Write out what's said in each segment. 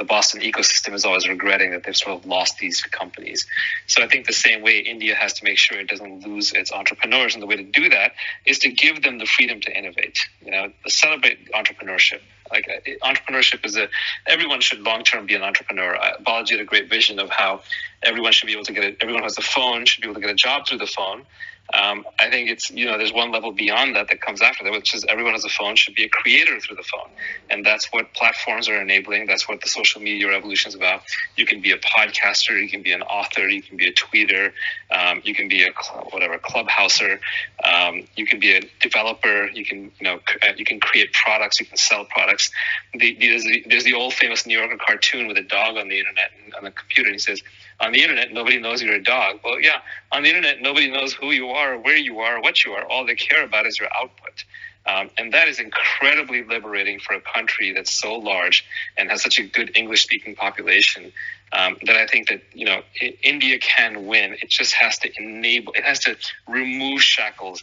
Boston ecosystem is always regretting that they've sort of lost these companies. So I think the same way India has to make sure it doesn't lose its entrepreneurs, and the way to do that is to give them the freedom to innovate. Celebrate entrepreneurship. Like entrepreneurship is everyone should long term be an entrepreneur. Balaji had a great vision of how everyone should be able to everyone who has a phone should be able to get a job through the phone. I think it's, there's one level beyond that comes after that, which is everyone has a phone should be a creator through the phone. And that's what platforms are enabling. That's what the social media revolution is about. You can be a podcaster, you can be an author, you can be a tweeter, you can be a clubhouser, you can be a developer, you can create products, you can sell products. There's the old famous New Yorker cartoon with a dog on the internet, on the computer, and he says, on the internet, nobody knows you're a dog. Well, yeah, on the internet, nobody knows who you are, where you are, what you are. All they care about is your output. And that is incredibly liberating for a country that's so large and has such a good English-speaking population, that I think that, India can win. It just has to it has to remove shackles.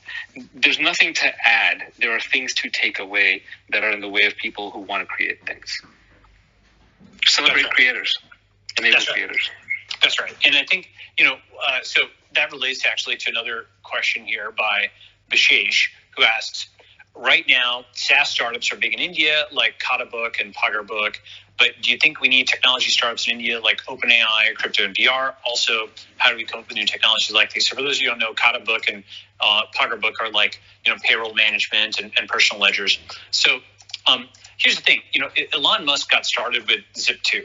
There's nothing to add. There are things to take away that are in the way of people who want to create things. Celebrate creators. Enable creators. That's right. And I think, so that relates actually to another question here by Bishesh, who asks, right now, SaaS startups are big in India, like Katabook and Paggerbook, but do you think we need technology startups in India like OpenAI, Crypto, and VR? Also, how do we come up with new technologies like these? So for those of you who don't know, Katabook and Paggerbook are like, payroll management and personal ledgers. So here's the thing, Elon Musk got started with Zip2.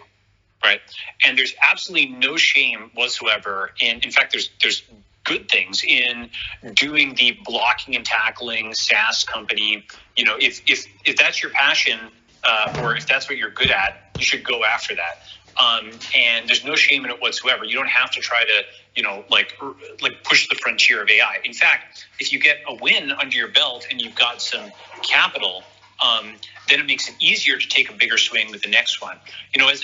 Right. And there's absolutely no shame whatsoever. And in fact, there's good things in doing the blocking and tackling SaaS company. If that's your passion, or if that's what you're good at, you should go after that. And there's no shame in it whatsoever. You don't have to try to, like push the frontier of AI. In fact, if you get a win under your belt and you've got some capital, then it makes it easier to take a bigger swing with the next one. Go ahead.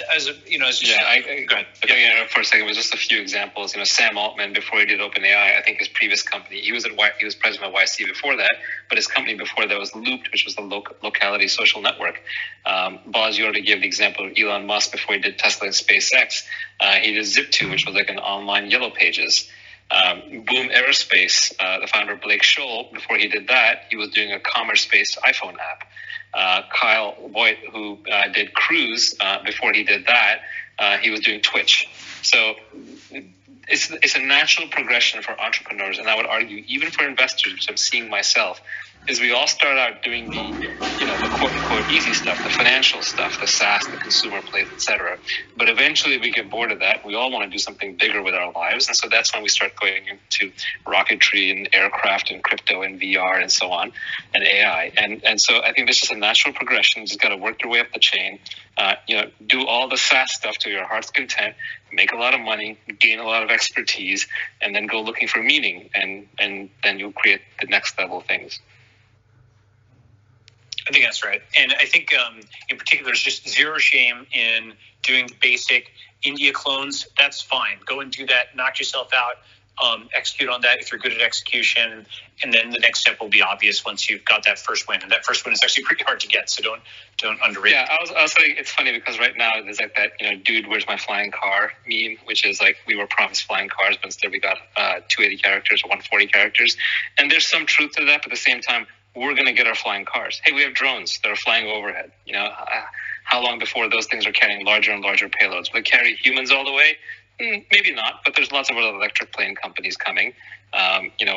Okay. For a second, it was just a few examples. Sam Altman, before he did OpenAI, I think his previous company, he was president of YC before that, but his company before that was Looped, which was the locality social network. Balaji already gave the example of Elon Musk before he did Tesla and SpaceX. He did Zip2, which was like an online Yellow Pages. Boom Aerospace, the founder Blake Scholl, before he did that, he was doing a commerce-based iPhone app. Kyle Voigt, who did Cruise, before he did that, he was doing Twitch. So it's a natural progression for entrepreneurs, and I would argue even for investors, which I'm seeing myself, is we all start out doing the quote-unquote easy stuff, the financial stuff, the SaaS, the consumer plays, etc. But eventually we get bored of that. We all want to do something bigger with our lives. And so that's when we start going into rocketry and aircraft and crypto and VR and so on, and AI. And so I think this is a natural progression. You just got to work your way up the chain, do all the SaaS stuff to your heart's content, make a lot of money, gain a lot of expertise, and then go looking for meaning. And then you'll create the next level of things. I think that's right. And I think in particular, there's just zero shame in doing the basic India clones. That's fine. Go and do that. Knock yourself out. Execute on that if you're good at execution. And then the next step will be obvious once you've got that first win. And that first win is actually pretty hard to get. So don't underrate it. Yeah, I was saying it's funny because right now there's like that, dude, where's my flying car meme, which is like we were promised flying cars, but instead we got 280 characters or 140 characters. And there's some truth to that, but at the same time, we're going to get our flying cars. Hey, we have drones that are flying overhead. How long before those things are carrying larger and larger payloads? Will it carry humans all the way? Maybe not, but there's lots of other electric plane companies coming.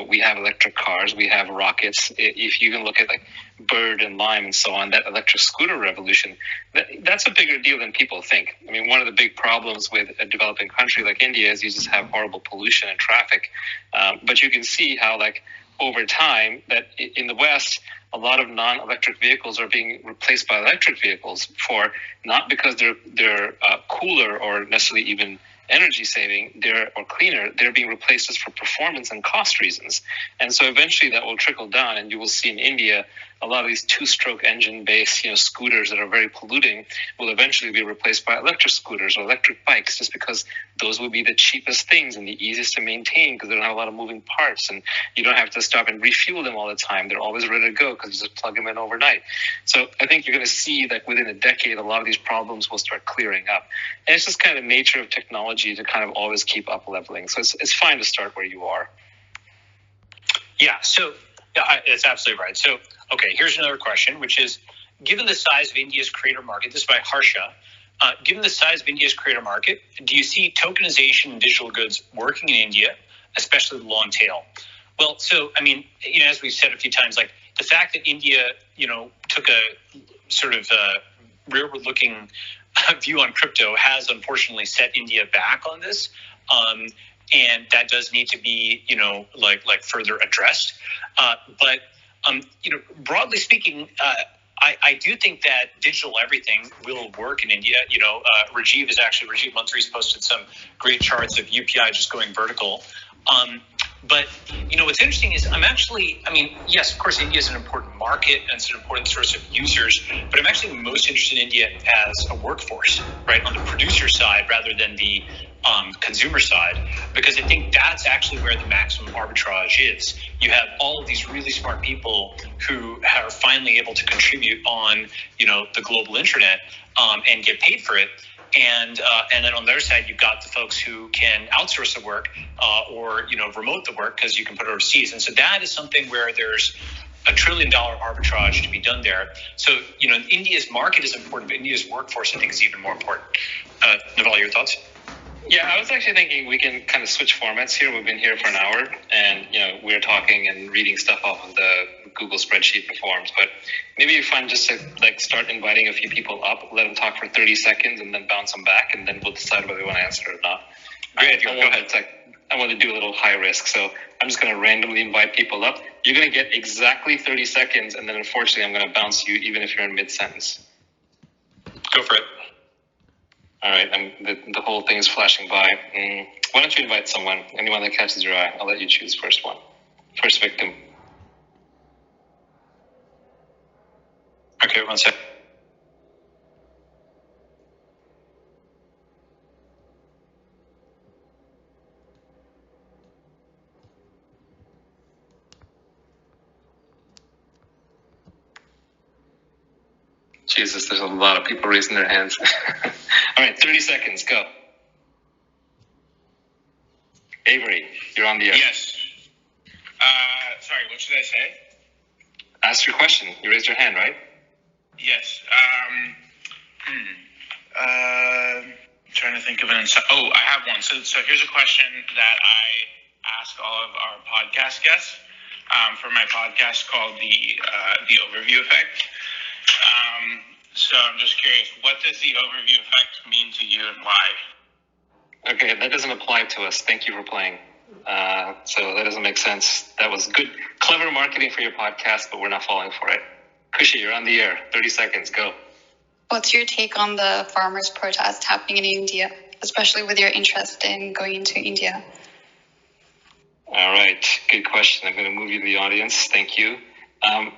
We have electric cars, we have rockets. If you can look at like Bird and Lime and so on, that electric scooter revolution, that's a bigger deal than people think. I mean, one of the big problems with a developing country like India is you just have horrible pollution and traffic. But you can see how over time that in the West, a lot of non-electric vehicles are being replaced by electric vehicles for not because they're cooler or necessarily even energy saving or cleaner. They're being replaced just for performance and cost reasons. And so eventually that will trickle down, and you will see in India a lot of these two-stroke engine-based, scooters that are very polluting will eventually be replaced by electric scooters or electric bikes, just because those will be the cheapest things and the easiest to maintain because they don't have a lot of moving parts, and you don't have to stop and refuel them all the time. They're always ready to go because you just plug them in overnight. So I think you're going to see that within a decade, a lot of these problems will start clearing up. And it's just kind of the nature of technology to kind of always keep up leveling. So it's fine to start where you are. Yeah, so it's absolutely right. So, okay, here's another question, which is, given the size of India's creator market, this is by Harsha, given the size of India's creator market, do you see tokenization in digital goods working in India, especially the long tail? Well, so, I mean, as we've said a few times, like the fact that India, took a sort of rearward-looking view on crypto has unfortunately set India back on this. And that does need to be, like further addressed. But broadly speaking, I do think that digital everything will work in India. Rajiv Mantri's posted some great charts of UPI just going vertical. But what's interesting is yes, of course, India is an important market and it's an important source of users, but I'm actually most interested in India as a workforce, right, on the producer side rather than the consumer side, because I think that's actually where the maximum arbitrage is. You have all of these really smart people who are finally able to contribute on, the global internet and get paid for it. And then on the other side, you've got the folks who can outsource the work or remote the work because you can put it overseas. And so that is something where there's $1 trillion arbitrage to be done there. So, India's market is important, but India's workforce, I think, is even more important. Naval, your thoughts? Yeah, I was actually thinking we can kind of switch formats here. We've been here for an hour and, we're talking and reading stuff off of the Google spreadsheet forms, but maybe it's fun just to start inviting a few people up, let them talk for 30 seconds and then bounce them back, and then we'll decide whether we want to answer or not. Great, go ahead. I want to do a little high risk, so I'm just going to randomly invite people up. You're going to get exactly 30 seconds, and then unfortunately I'm going to bounce you even if you're in mid-sentence. Go for it. All right, the whole thing is flashing by. Why don't you invite someone, anyone that catches your eye? I'll let you choose first victim. Okay, 1 sec. Jesus, there's a lot of people raising their hands. All right, 30 seconds, go. Avery, you're on the air. Yes. Sorry, what should I say? Ask your question. You raised your hand, right? Yes. Trying to think of an insight. Oh, I have one. So here's a question that I ask all of our podcast guests for my podcast called the Overview Effect. So I'm just curious, what does the overview effect mean to you and why? Okay, that doesn't apply to us. Thank you for playing. So that doesn't make sense. That was good, clever marketing for your podcast, but we're not falling for it. Kushi, you're on the air. 30 seconds, go. What's your take on the farmers' protest happening in India, especially with your interest in going into India? All right, good question. I'm going to move you to the audience. Thank you.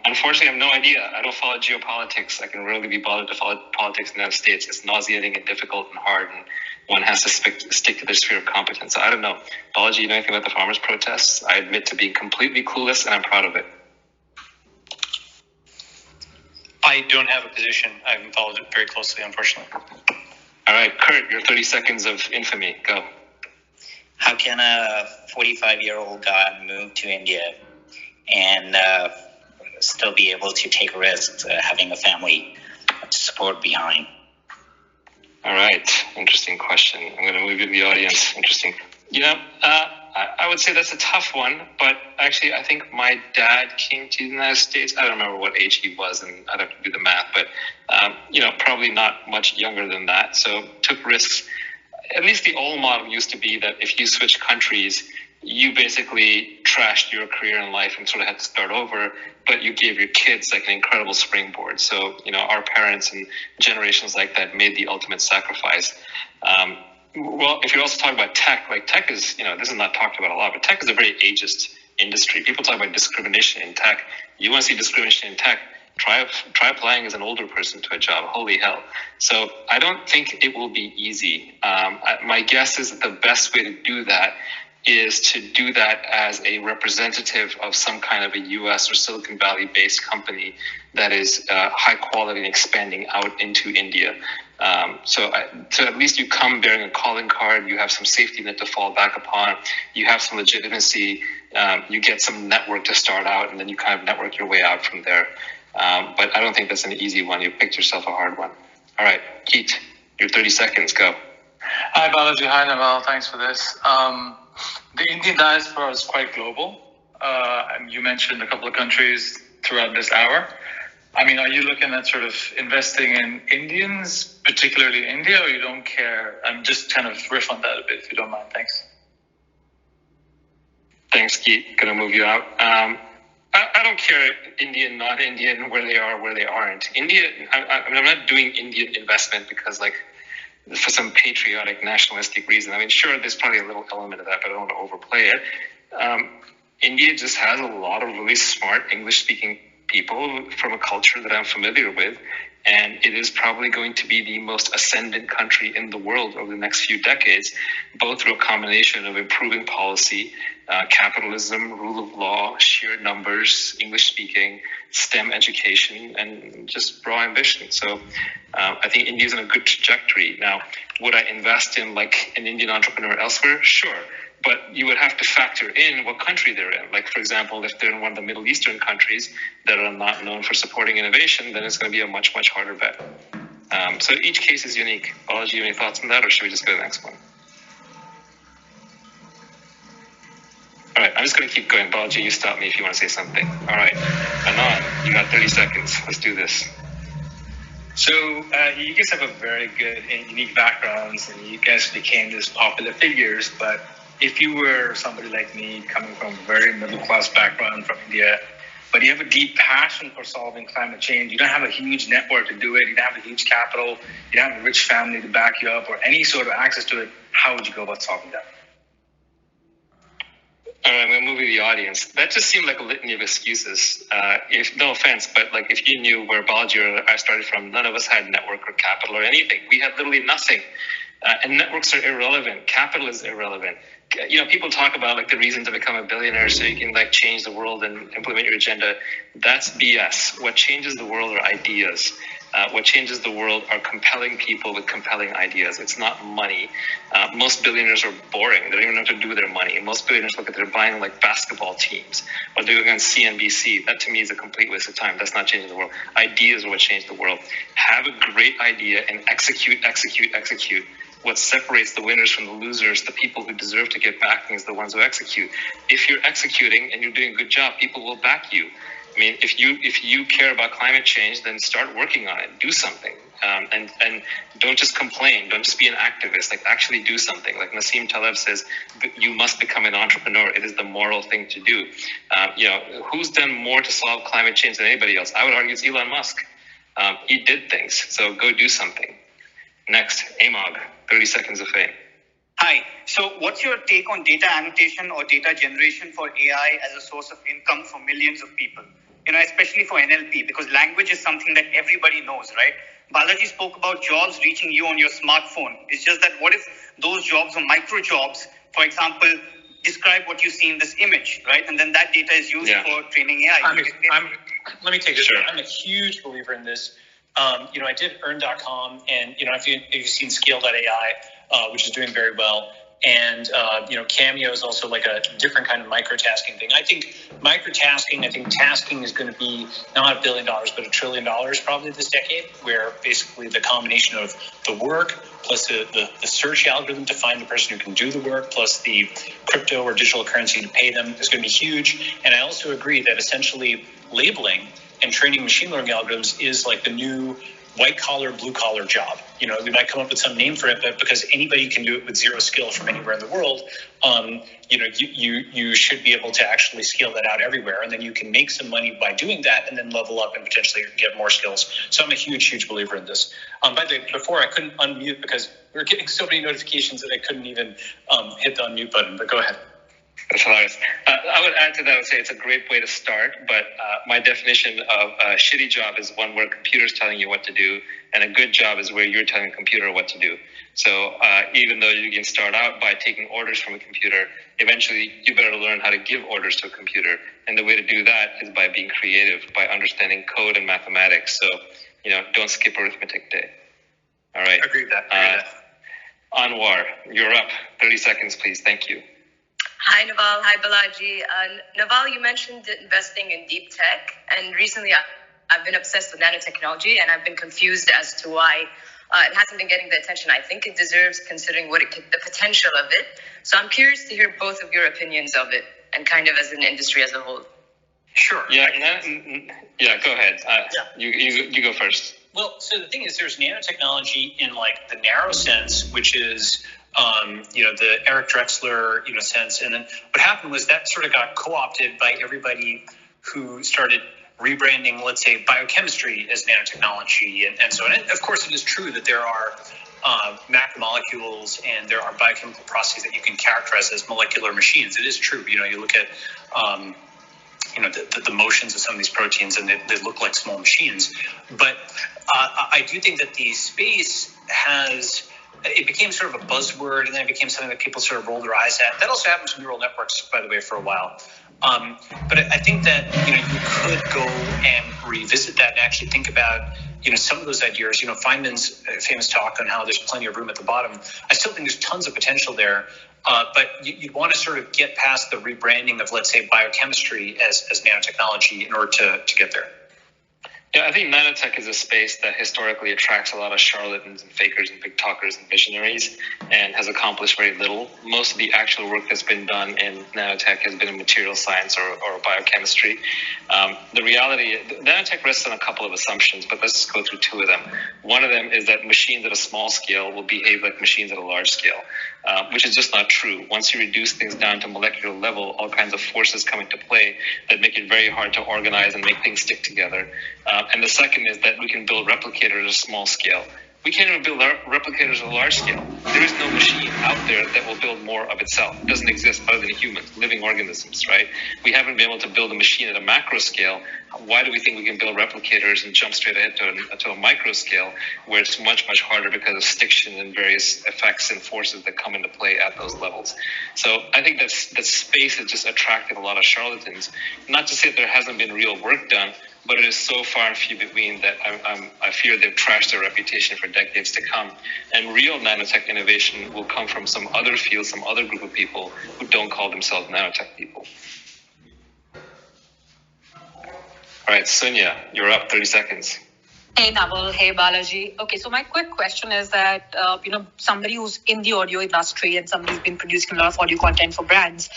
Unfortunately, I have no idea. I don't follow geopolitics. I can rarely be bothered to follow politics in the United States. It's nauseating and difficult and hard, and one has to stick to their sphere of competence. I don't know. Balaji, you know anything about the farmers' protests? I admit to being completely clueless, and I'm proud of it. I don't have a position. I haven't followed it very closely, unfortunately. All right, Kurt, your 30 seconds of infamy. Go. How can a 45-year-old guy move to India and still be able to take risks, having a family to support behind? All right, interesting question. I'm going to move you to the audience. Interesting. I would say that's a tough one, but actually I think my dad came to the United States. I don't remember what age he was, and I'd have to do the math, but, probably not much younger than that. So took risks. At least the old model used to be that if you switch countries, you basically trashed your career in life and sort of had to start over, but you gave your kids like an incredible springboard. So, our parents and generations like that made the ultimate sacrifice. Well, if you're also talking about tech, tech is, this is not talked about a lot, but tech is a very ageist industry. People talk about discrimination in tech. You want to see discrimination in tech, Try applying as an older person to a job. Holy hell. So I don't think it will be easy. My guess is that the best way to do that is to do that as a representative of some kind of a US or Silicon Valley based company that is high quality and expanding out into India. So at least you come bearing a calling card, you have some safety net to fall back upon, you have some legitimacy, you get some network to start out, and then you kind of network your way out from there. But I don't think that's an easy one. You picked yourself a hard one. All right, Keith, your 30 seconds, go. Hi, Balaji. Hi, Naval. Thanks for this. The Indian diaspora is quite global. And you mentioned a couple of countries throughout this hour. I mean, are you looking at sort of investing in Indians, particularly India, or you don't care? I'm just kind of riff on that a bit, if you don't mind. Thanks. Thanks, Keith. Gonna move you out. I don't care Indian, non-Indian, where they are, where they aren't. India, I'm not doing Indian investment because for some patriotic, nationalistic reason. I mean, sure, there's probably a little element of that, but I don't want to overplay it. India just has a lot of really smart English-speaking people from a culture that I'm familiar with, and it is probably going to be the most ascendant country in the world over the next few decades, both through a combination of improving policy, capitalism, rule of law, sheer numbers, English-speaking, STEM education, and just raw ambition. So I think India's in a good trajectory. Now, would I invest in like an Indian entrepreneur elsewhere? Sure. But you would have to factor in what country they're in. Like, for example, if they're in one of the Middle Eastern countries that are not known for supporting innovation, then it's going to be a much, much harder bet. So each case is unique. Balaji, you have any thoughts on that, or should we just go to the next one? All right, I'm just going to keep going. Balaji, you stop me if you want to say something. All right, Anand, you got 30 seconds. Let's do this. So you guys have a very good and unique backgrounds, and you guys became this popular figures, but if you were somebody like me coming from a very middle-class background from India, but you have a deep passion for solving climate change, you don't have a huge network to do it, you don't have a huge capital, you don't have a rich family to back you up or any sort of access to it, how would you go about solving that? All right, I'm going to move to the audience. That just seemed like a litany of excuses. No offense, but like if you knew where Balaji or I started from, none of us had network or capital or anything. We had literally nothing. And networks are irrelevant. Capital is irrelevant. You know, people talk about like the reason to become a billionaire so you can like change the world and implement your agenda. That's BS. What changes the world are ideas. What changes the world are compelling people with compelling ideas. It's not money. Most billionaires are boring. They don't even know what to do with their money. Most billionaires look at they're buying like basketball teams or they're going on CNBC. That to me is a complete waste of time. That's not changing the world. Ideas are what change the world. Have a great idea and execute. What separates the winners from the losers, the people who deserve to get backing, is the ones who execute. If you're executing and you're doing a good job, people will back you. I mean, if you care about climate change, then start working on it. Do something, and don't just complain. Don't just be an activist. Like actually do something. Like Nassim Taleb says, you must become an entrepreneur. It is the moral thing to do. Who's done more to solve climate change than anybody else? I would argue it's Elon Musk. He did things. So go do something. Next, Amog, 30 seconds of fame. Hi. So what's your take on data annotation or data generation for AI as a source of income for millions of people? Especially for NLP, because language is something that everybody knows, right? Balaji spoke about jobs reaching you on your smartphone. It's just that what if those jobs are micro jobs? For example, describe what you see in this image, right? And then that data is used for training AI. Let me take this. Sure. I'm a huge believer in this. I did earn.com, and if you've seen scale.ai, which is doing very well. And, Cameo is also like a different kind of microtasking thing. I think tasking is going to be not $1 billion, but $1 trillion probably this decade, where basically the combination of the work plus the search algorithm to find the person who can do the work plus the crypto or digital currency to pay them is going to be huge. And I also agree that essentially labeling and training machine learning algorithms is like the new white-collar, blue-collar job. We might come up with some name for it, but because anybody can do it with zero skill from anywhere in the world, you should be able to actually scale that out everywhere, and then you can make some money by doing that and then level up and potentially get more skills. So I'm a huge believer in this. By the way, before I couldn't unmute because we were getting so many notifications that I couldn't even hit the unmute button, but go ahead. That's hilarious. I would add to that, I would say it's a great way to start, but my definition of a shitty job is one where a computer's telling you what to do, and a good job is where you're telling a computer what to do. So even though you can start out by taking orders from a computer, eventually you better learn how to give orders to a computer. And the way to do that is by being creative, by understanding code and mathematics. So, don't skip arithmetic day. All right. Agree with that. Anwar, you're up. 30 seconds, please. Thank you. Hi, Naval. Hi, Balaji. Naval, you mentioned investing in deep tech, and recently I've been obsessed with nanotechnology, and I've been confused as to why it hasn't been getting the attention I think it deserves, considering the potential of it. So I'm curious to hear both of your opinions of it, and kind of as an industry as a whole. Sure. Yeah, go ahead. You go first. Well, so the thing is, there's nanotechnology in like the narrow sense, which is the Eric Drexler sense, and then what happened was that sort of got co-opted by everybody who started rebranding, let's say, biochemistry as nanotechnology, and so on. And of course, it is true that there are macromolecules and there are biochemical processes that you can characterize as molecular machines. It is true. You look at the motions of some of these proteins, and they look like small machines. But I do think that the space it became sort of a buzzword, and then it became something that people sort of rolled their eyes at. That also happened to neural networks, by the way, for a while. But I think that you could go and revisit that and actually think about some of those ideas. Feynman's famous talk on how there's plenty of room at the bottom. I still think there's tons of potential there. But you'd want to sort of get past the rebranding of, let's say, biochemistry as nanotechnology in order to get there. Yeah, I think nanotech is a space that historically attracts a lot of charlatans and fakers and big talkers and visionaries, and has accomplished very little. Most of the actual work that's been done in nanotech has been in material science or biochemistry. The reality, nanotech rests on a couple of assumptions, but let's go through two of them. One of them is that machines at a small scale will behave like machines at a large scale, which is just not true. Once you reduce things down to molecular level, all kinds of forces come into play that make it very hard to organize and make things stick together. And the second is that we can build replicators at a small scale. We can't even build replicators at a large scale. There is no machine out there that will build more of itself. It doesn't exist other than humans, living organisms, right? We haven't been able to build a machine at a macro scale. Why do we think we can build replicators and jump straight ahead to a micro scale where it's much, much harder because of stiction and various effects and forces that come into play at those levels? So I think that space has just attracted a lot of charlatans. Not to say that there hasn't been real work done, but it is so far and few between that I fear they've trashed their reputation for decades to come. And real nanotech innovation will come from some other field, some other group of people who don't call themselves nanotech people. All right, Sonia, you're up. 30 seconds. Hey, Naval. Hey, Balaji. Okay, so my quick question is that, somebody who's in the audio industry and somebody who's been producing a lot of audio content for brands,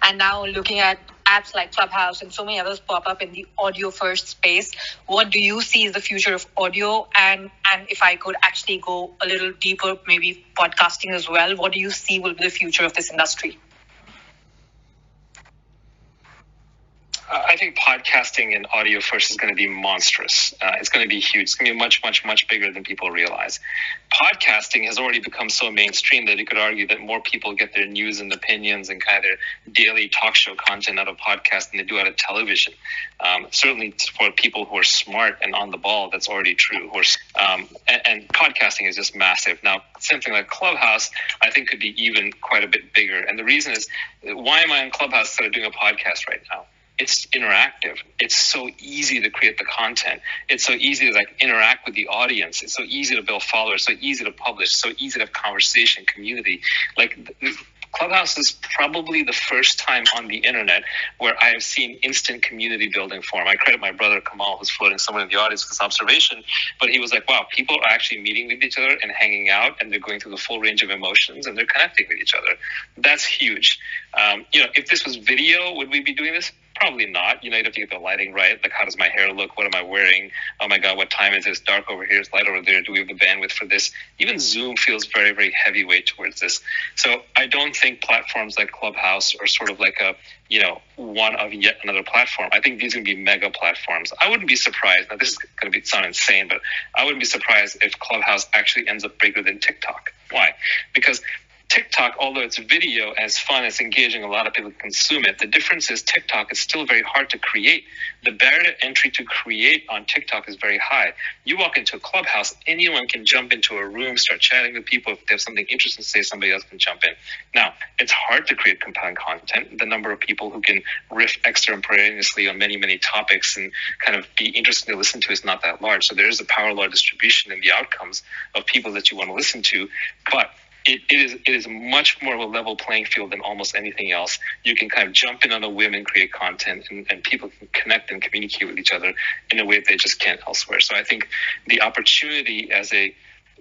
and now looking at apps like Clubhouse and so many others pop up in the audio first space, what do you see is the future of audio? And if I could actually go a little deeper, maybe podcasting as well, what do you see will be the future of this industry? I think podcasting and audio first is going to be monstrous. It's going to be huge. It's going to be much, much, much bigger than people realize. Podcasting has already become so mainstream that you could argue that more people get their news and opinions and kind of their daily talk show content out of podcasts than they do out of television. Certainly for people who are smart and on the ball, that's already true. And podcasting is just massive. Now, something like Clubhouse, I think could be even quite a bit bigger. And the reason is, why am I on Clubhouse instead of doing a podcast right now? It's interactive. It's so easy to create the content. It's so easy to interact with the audience. It's so easy to build followers, so easy to publish, so easy to have conversation, community. Clubhouse is probably the first time on the internet where I have seen instant community building form. I credit my brother Kamal, who's floating somewhere in the audience, with this observation, but he was like, wow, people are actually meeting with each other and hanging out, and they're going through the full range of emotions, and they're connecting with each other. That's huge. If this was video, would we be doing this? Probably not. You'd have to get the lighting right. Like, how does my hair look? What am I wearing? Oh my God, what time is it? It's dark over here. It's light over there. Do we have the bandwidth for this? Even Zoom feels very, very heavyweight towards this. So I don't think platforms like Clubhouse are sort of like one of yet another platform. I think these are going to be mega platforms. I wouldn't be surprised. Now, this is going to sound insane, but I wouldn't be surprised if Clubhouse actually ends up bigger than TikTok. Why? Because TikTok TikTok, although it's video and it's fun, it's engaging, a lot of people consume it. The difference is TikTok is still very hard to create. The barrier to entry to create on TikTok is very high. You walk into a clubhouse, anyone can jump into a room, start chatting with people. If they have something interesting to say, somebody else can jump in. Now, it's hard to create compelling content. The number of people who can riff extemporaneously on many, many topics and kind of be interesting to listen to is not that large. So there is a power law distribution in the outcomes of people that you want to listen to. But it is much more of a level playing field than almost anything else. You can kind of jump in on a whim and create content, and people can connect and communicate with each other in a way that they just can't elsewhere. So I think the opportunity as a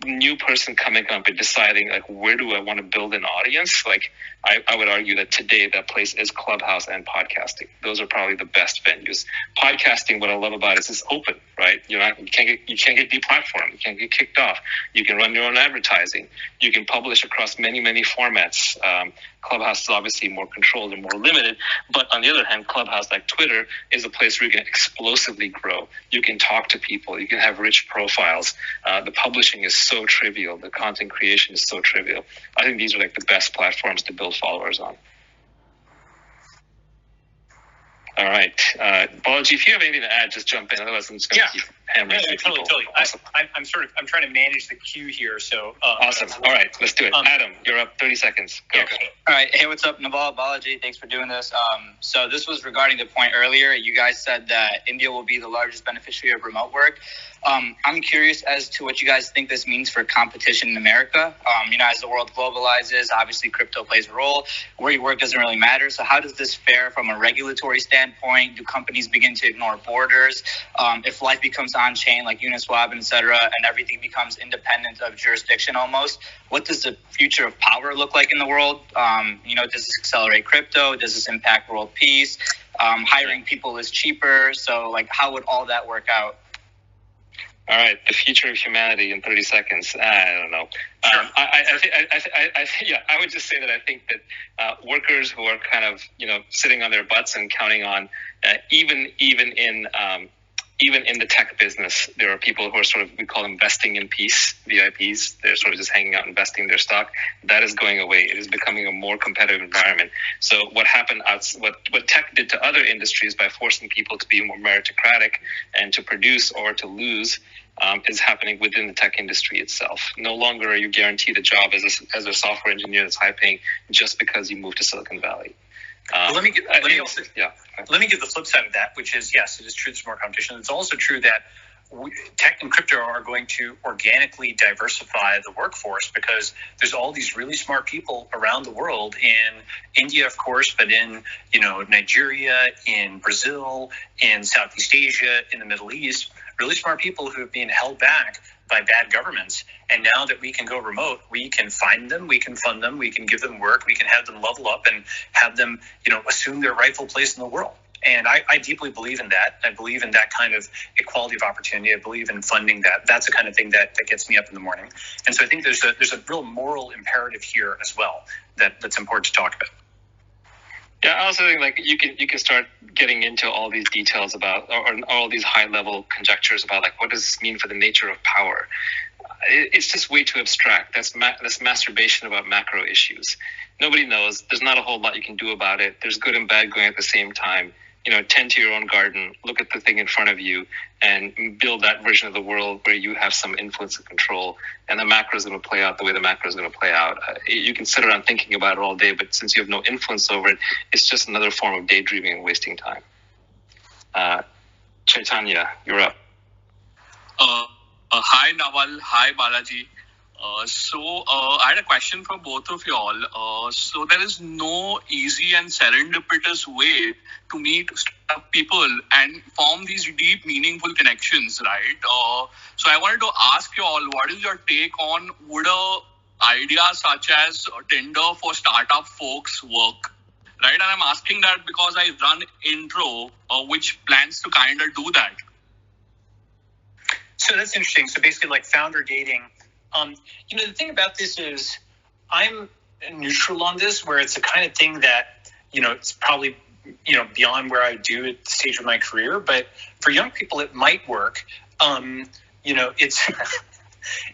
new person coming up and deciding, like, where do I want to build an audience? Like, I would argue that today that place is Clubhouse and podcasting. Those are probably the best venues. Podcasting, what I love about it is it's open, right? You can't get deplatformed. You can't get kicked off. You can run your own advertising. You can publish across many, many formats. Clubhouse is obviously more controlled and more limited, but on the other hand, Clubhouse, like Twitter, is a place where you can explosively grow. You can talk to people. You can have rich profiles. The publishing is so trivial. The content creation is so trivial. I think these are like the best platforms to build followers on. All right. Balaji, if you have anything to add, just jump in. Otherwise, I'm just going to keep hammering through people. Totally. Awesome. I'm trying to manage the queue here. So awesome. All right, let's do it. Adam, you're up. 30 seconds. Go. All right. Hey, what's up, Naval, Balaji? Thanks for doing this. So this was regarding the point earlier. You guys said that India will be the largest beneficiary of remote work. I'm curious as to what you guys think this means for competition in America. As the world globalizes, obviously crypto plays a role. Where you work doesn't really matter. So how does this fare from a regulatory standpoint? Do companies begin to ignore borders? If life becomes on-chain like Uniswap, et cetera, and everything becomes independent of jurisdiction almost, what does the future of power look like in the world? Does this accelerate crypto? Does this impact world peace? Hiring people is cheaper. So, how would all that work out? All right, the future of humanity in 30 seconds. I don't know. Sure. I would just say that I think that workers who are kind of sitting on their butts and counting on even in the tech business, there are people who are sort of, we call them investing in peace, VIPs. They're sort of just hanging out, investing their stock. That is going away. It is becoming a more competitive environment. So what happened, what tech did to other industries by forcing people to be more meritocratic and to produce or to lose, is happening within the tech industry itself. No longer are you guaranteed a job as a software engineer that's high paying just because you moved to Silicon Valley. Let me give the flip side of that, which is, yes, it is true there's more competition. It's also true that tech and crypto are going to organically diversify the workforce because there's all these really smart people around the world, in India, of course, but in Nigeria, in Brazil, in Southeast Asia, in the Middle East, really smart people who have been held back by bad governments. And now that we can go remote, we can find them, we can fund them, we can give them work, we can have them level up and have them, assume their rightful place in the world. And I deeply believe in that. I believe in that kind of equality of opportunity. I believe in funding that. That's the kind of thing that gets me up in the morning. And so I think there's a real moral imperative here as well that's important to talk about. Yeah, I also think you can start getting into all these details about, or all these high level conjectures about what does this mean for the nature of power. It's just way too abstract. That's masturbation about macro issues. Nobody knows. There's not a whole lot you can do about it. There's good and bad going at the same time. Tend to your own garden, look at the thing in front of you, and build that version of the world where you have some influence and control. And the macro is going to play out the way the macro is going to play out. You can sit around thinking about it all day, but since you have no influence over it, it's just another form of daydreaming and wasting time. Chaitanya, you're up. Hi, Naval. Hi, Balaji. I had a question for both of y'all. So there is no easy and serendipitous way to meet people and form these deep, meaningful connections, right? So I wanted to ask you all, what is your take on would a idea such as Tinder for startup folks work? Right, and I'm asking that because I run Intro, which plans to kind of do that. So that's interesting. So basically, like founder dating. The thing about this is I'm neutral on this, where it's the kind of thing that, it's probably, beyond where I do at the stage of my career. But for young people, it might work. It's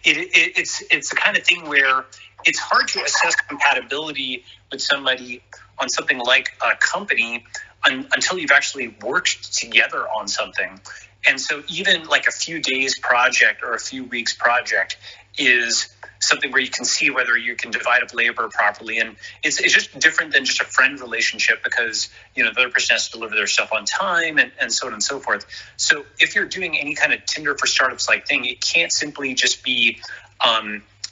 It's the kind of thing where it's hard to assess compatibility with somebody on something like a company until you've actually worked together on something. And so even like a few days project or a few weeks project is something where you can see whether you can divide up labor properly. And it's just different than just a friend relationship, because, you know, the other person has to deliver their stuff on time and so on and so forth. So if you're doing any kind of Tinder for startups like thing, it can't simply just be,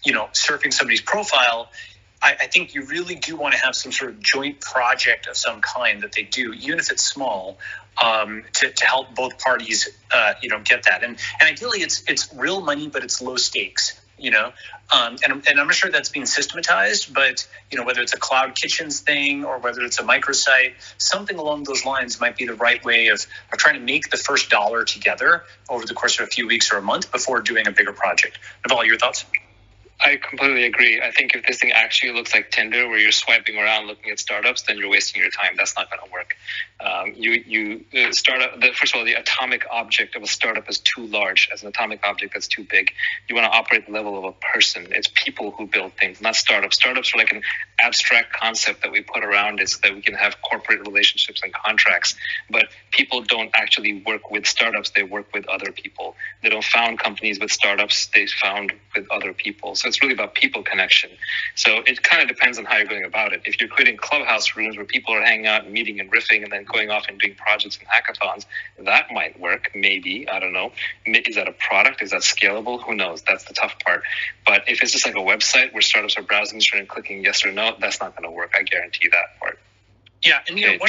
you know, surfing somebody's profile. I think you really do want to have some sort of joint project of some kind that they do, even if it's small, to help both parties, you know, get that. And ideally, it's real money, but it's low stakes, you know. And I'm not sure that's being systematized, but, you know, whether it's a cloud kitchens thing or whether it's a microsite, something along those lines might be the right way of trying to make the first dollar together over the course of a few weeks or a month before doing a bigger project. Naval, your thoughts? I completely agree. I think if this thing actually looks like Tinder, where you're swiping around looking at startups, then you're wasting your time. That's not going to work. First of all, the atomic object of a startup is too large. As an atomic object, that's too big. You want to operate the level of a person. It's people who build things, not startups. Startups are like an abstract concept that we put around it so that we can have corporate relationships and contracts. But people don't actually work with startups. They work with other people. They don't found companies with startups. They found with other people. So it's really about people connection. So it kind of depends on how you're going about it. If you're creating clubhouse rooms where people are hanging out and meeting and riffing and then going off and doing projects and hackathons, that might work, maybe. I don't know. Is that a product? Is that scalable? Who knows? That's the tough part. But if it's just like a website where startups are browsing and clicking yes or no, that's not going to work. I guarantee that part. Yeah, and you know,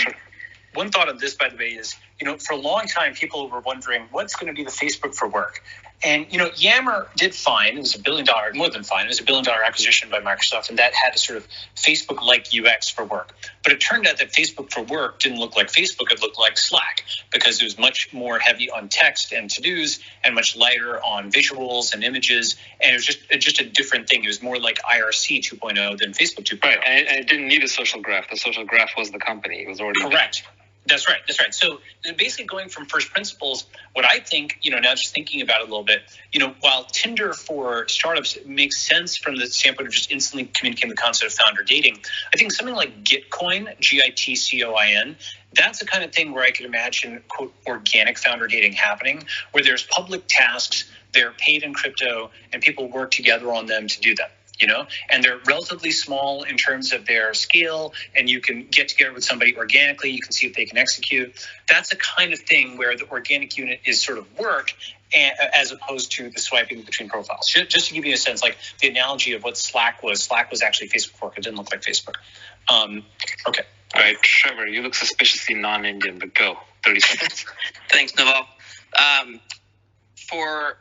one thought of this, by the way, is, you know, for a long time, people were wondering what's going to be the Facebook for work. And, you know, Yammer did fine. It was $1 billion, more than fine. It was $1 billion acquisition by Microsoft, and that had a sort of Facebook-like UX for work. But it turned out that Facebook for work didn't look like Facebook. It looked like Slack, because it was much more heavy on text and to-dos and much lighter on visuals and images. And it was just a different thing. It was more like IRC 2.0 than Facebook 2.0. Right, and it didn't need a social graph. The social graph was the company. It was already correct. That's right. So basically going from first principles, what I think, you know, now just thinking about it a little bit, you know, while Tinder for startups makes sense from the standpoint of just instantly communicating the concept of founder dating, I think something like Gitcoin, Gitcoin, that's the kind of thing where I could imagine, quote, organic founder dating happening, where there's public tasks, they're paid in crypto, and people work together on them to do them. You know, and they're relatively small in terms of their scale, and you can get together with somebody organically. You can see if they can execute. That's the kind of thing where the organic unit is sort of work, as opposed to the swiping between profiles. Just to give you a sense, like the analogy of what Slack was actually Facebook work. It didn't look like Facebook. Okay. All right, Trevor, you look suspiciously non-Indian, but go. 30 seconds. Thanks, Naval. For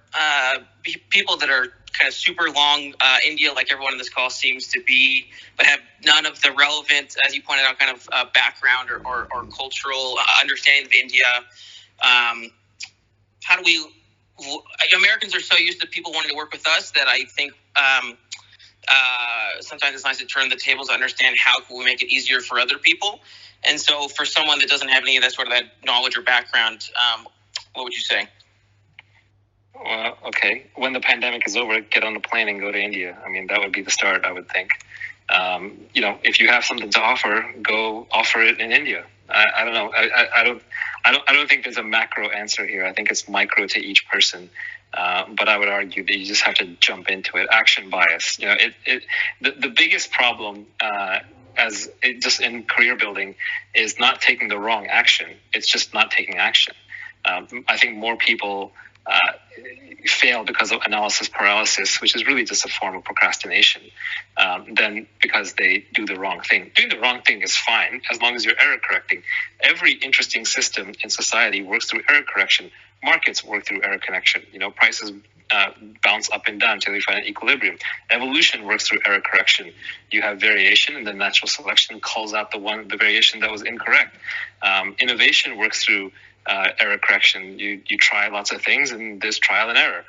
people that are kind of super long India, like everyone in this call seems to be, but have none of the relevant, as you pointed out, kind of background or cultural understanding of India. How do we, Americans are so used to people wanting to work with us that I think sometimes it's nice to turn the tables to understand how can we make it easier for other people. And so for someone that doesn't have any of that sort of that knowledge or background, what would you say? Well, okay. When the pandemic is over, get on the plane and go to India. I mean, that would be the start, I would think. You know, if you have something to offer, go offer it in India. I don't know. I don't think there's a macro answer here. I think it's micro to each person. But I would argue that you just have to jump into it. Action bias. You know, the biggest problem just in career building is not taking the wrong action. It's just not taking action. I think more people fail because of analysis paralysis, which is really just a form of procrastination, than because they do the wrong thing. Doing the wrong thing is fine as long as you're error correcting. Every interesting system in society works through error correction. Markets work through error correction. You know, prices bounce up and down until you find an equilibrium. Evolution works through error correction. You have variation, and then natural selection calls out the variation that was incorrect. Innovation works through error correction. You try lots of things, and there's trial and error.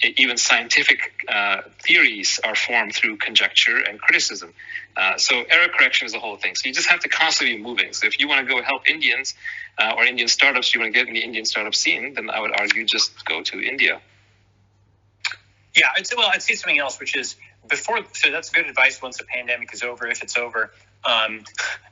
Even scientific theories are formed through conjecture and criticism. So error correction is the whole thing. So you just have to constantly be moving. So if you want to go help Indians or Indian startups, you want to get in the Indian startup scene, then I would argue just go to India. Yeah, I'd say something else, which is so that's good advice once the pandemic is over, if it's over. Why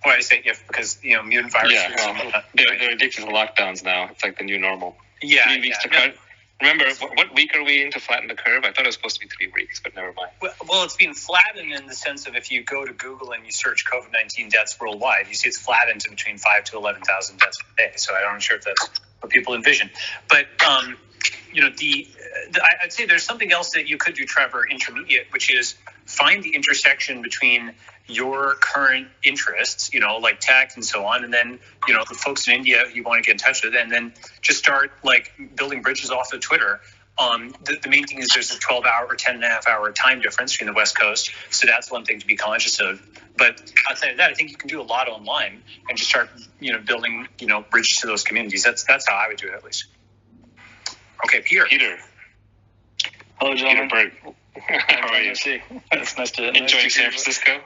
I say if, because, mutant viruses. Yeah, they're addicted to lockdowns now. It's like the new normal. Yeah. 3 weeks to cut. Remember, what week are we in to flatten the curve? I thought it was supposed to be 3 weeks, but never mind. Well, it's been flattened in the sense of if you go to Google and you search COVID-19 deaths worldwide, you see it's flattened to between 5,000 to 11,000 deaths per day. So I'm not sure if that's what people envision. But, I'd say there's something else that you could do, Trevor, intermediate, which is find the intersection between your current interests, like tech and so on, and then, the folks in India you want to get in touch with, and then just start like building bridges off of Twitter. The main thing is there's a 12-hour or 10.5-hour time difference between the West Coast, so that's one thing to be conscious of. But outside of that, I think you can do a lot online and just start, building, bridges to those communities. That's how I would do it, at least. Okay, Peter. Hello, gentlemen. Peter Berg. How are you? It's nice to enjoying San Francisco.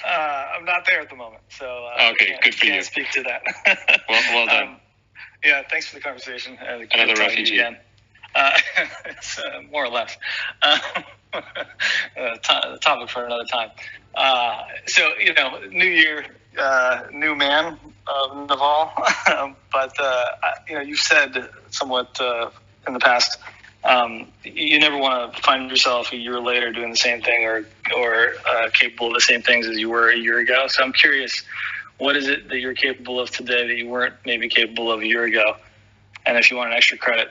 I'm not there at the moment, so okay, good for you. Can't speak to that. well done. Yeah, thanks for the conversation. Another refugee. Again. It's, more or less. Topic for another time. So, new year, new man, Naval. But, you've said somewhat in the past, you never want to find yourself a year later doing the same thing or capable of the same things as you were a year ago. So I'm curious, what is it that you're capable of today that you weren't maybe capable of a year ago? And if you want an extra credit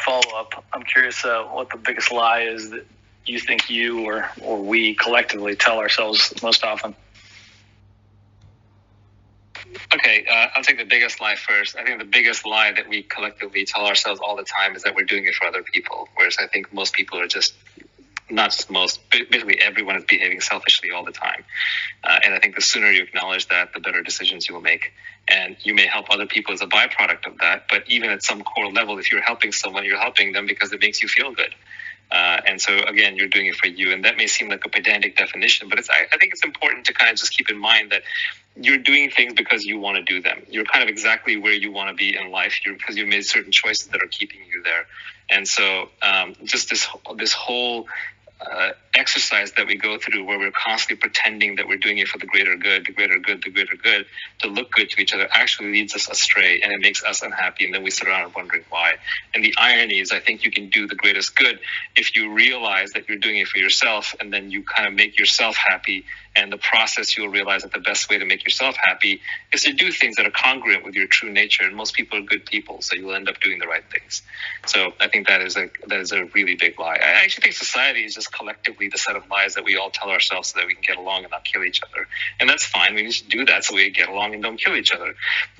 follow-up, I'm curious what the biggest lie is that you think you or we collectively tell ourselves most often. Okay, I'll take the biggest lie first. I think the biggest lie that we collectively tell ourselves all the time is that we're doing it for other people, whereas I think most people are just, not just most, basically everyone is behaving selfishly all the time. And I think the sooner you acknowledge that, the better decisions you will make. And you may help other people as a byproduct of that, but even at some core level, if you're helping someone, you're helping them because it makes you feel good. And so, again, you're doing it for you. And that may seem like a pedantic definition, but I think it's important to kind of just keep in mind that you're doing things because you want to do them. You're kind of exactly where you want to be in life because you made certain choices that are keeping you there. And so just this whole exercise that we go through where we're constantly pretending that we're doing it for the greater good, to look good to each other actually leads us astray, and it makes us unhappy, and then we sit around wondering why. And the irony is I think you can do the greatest good if you realize that you're doing it for yourself, and then you kind of make yourself happy, and the process you'll realize that the best way to make yourself happy is to do things that are congruent with your true nature, and most people are good people, so you'll end up doing the right things. So I think that is a really big lie. I actually think society is just collectively the set of lies that we all tell ourselves so that we can get along and not kill each other. And that's fine. We need to do that so we get along and don't kill each other.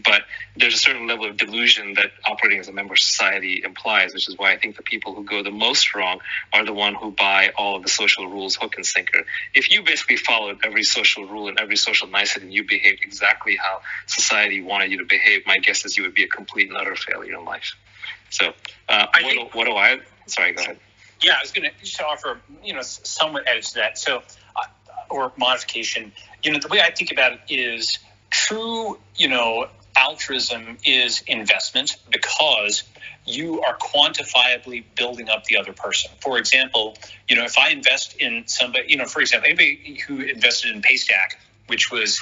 But there's a certain level of delusion that operating as a member of society implies, which is why I think the people who go the most wrong are the one who buy all of the social rules hook and sinker. If you basically followed every social rule and every social nicety and you behaved exactly how society wanted you to behave, my guess is you would be a complete and utter failure in life. So sorry, go ahead. Yeah, I was going to just offer, somewhat edge to that. So, or modification. The way I think about it is true, altruism is investment because you are quantifiably building up the other person. For example, if I invest in somebody, for example, anybody who invested in Paystack, which was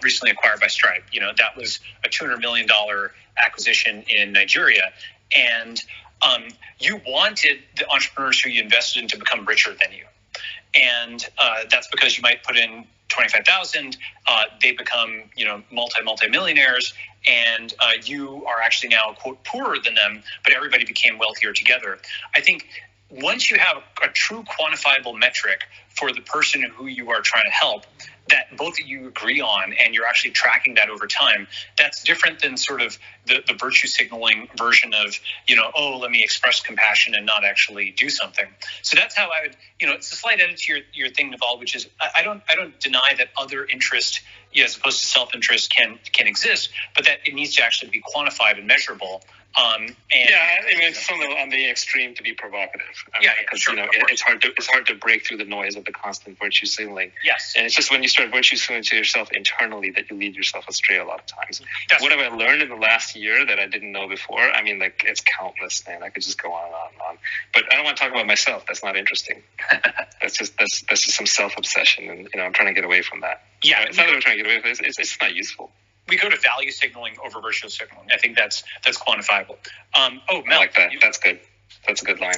recently acquired by Stripe, that was a $200 million acquisition in Nigeria. And you wanted the entrepreneurs who you invested in to become richer than you. And that's because you might put in 25,000, they become, multi-millionaires, and you are actually now, quote, poorer than them, but everybody became wealthier together. I think once you have a true quantifiable metric for the person who you are trying to help, that both of you agree on, and you're actually tracking that over time, that's different than sort of the virtue signaling version of, let me express compassion and not actually do something. So that's how I would, it's a slight edit to your thing, Naval, which is I don't deny that other interest, as opposed to self-interest, can exist, but that it needs to actually be quantified and measurable. It's on the extreme to be provocative. Because it's hard to break through the noise of the constant virtue signaling. Yes, and it's just when you start virtue signaling to yourself internally that you lead yourself astray a lot of times. What have I learned in the last year that I didn't know before? I mean, like, it's countless, man. I could just go on and on and on. But I don't want to talk about myself. That's not interesting. that's just some self-obsession, and I'm trying to get away from that. Yeah, it's not that I'm trying to get away from it. It's not useful. We go to value signaling over virtue signaling. I think that's quantifiable. Mel, I like that. That's good. That's a good line.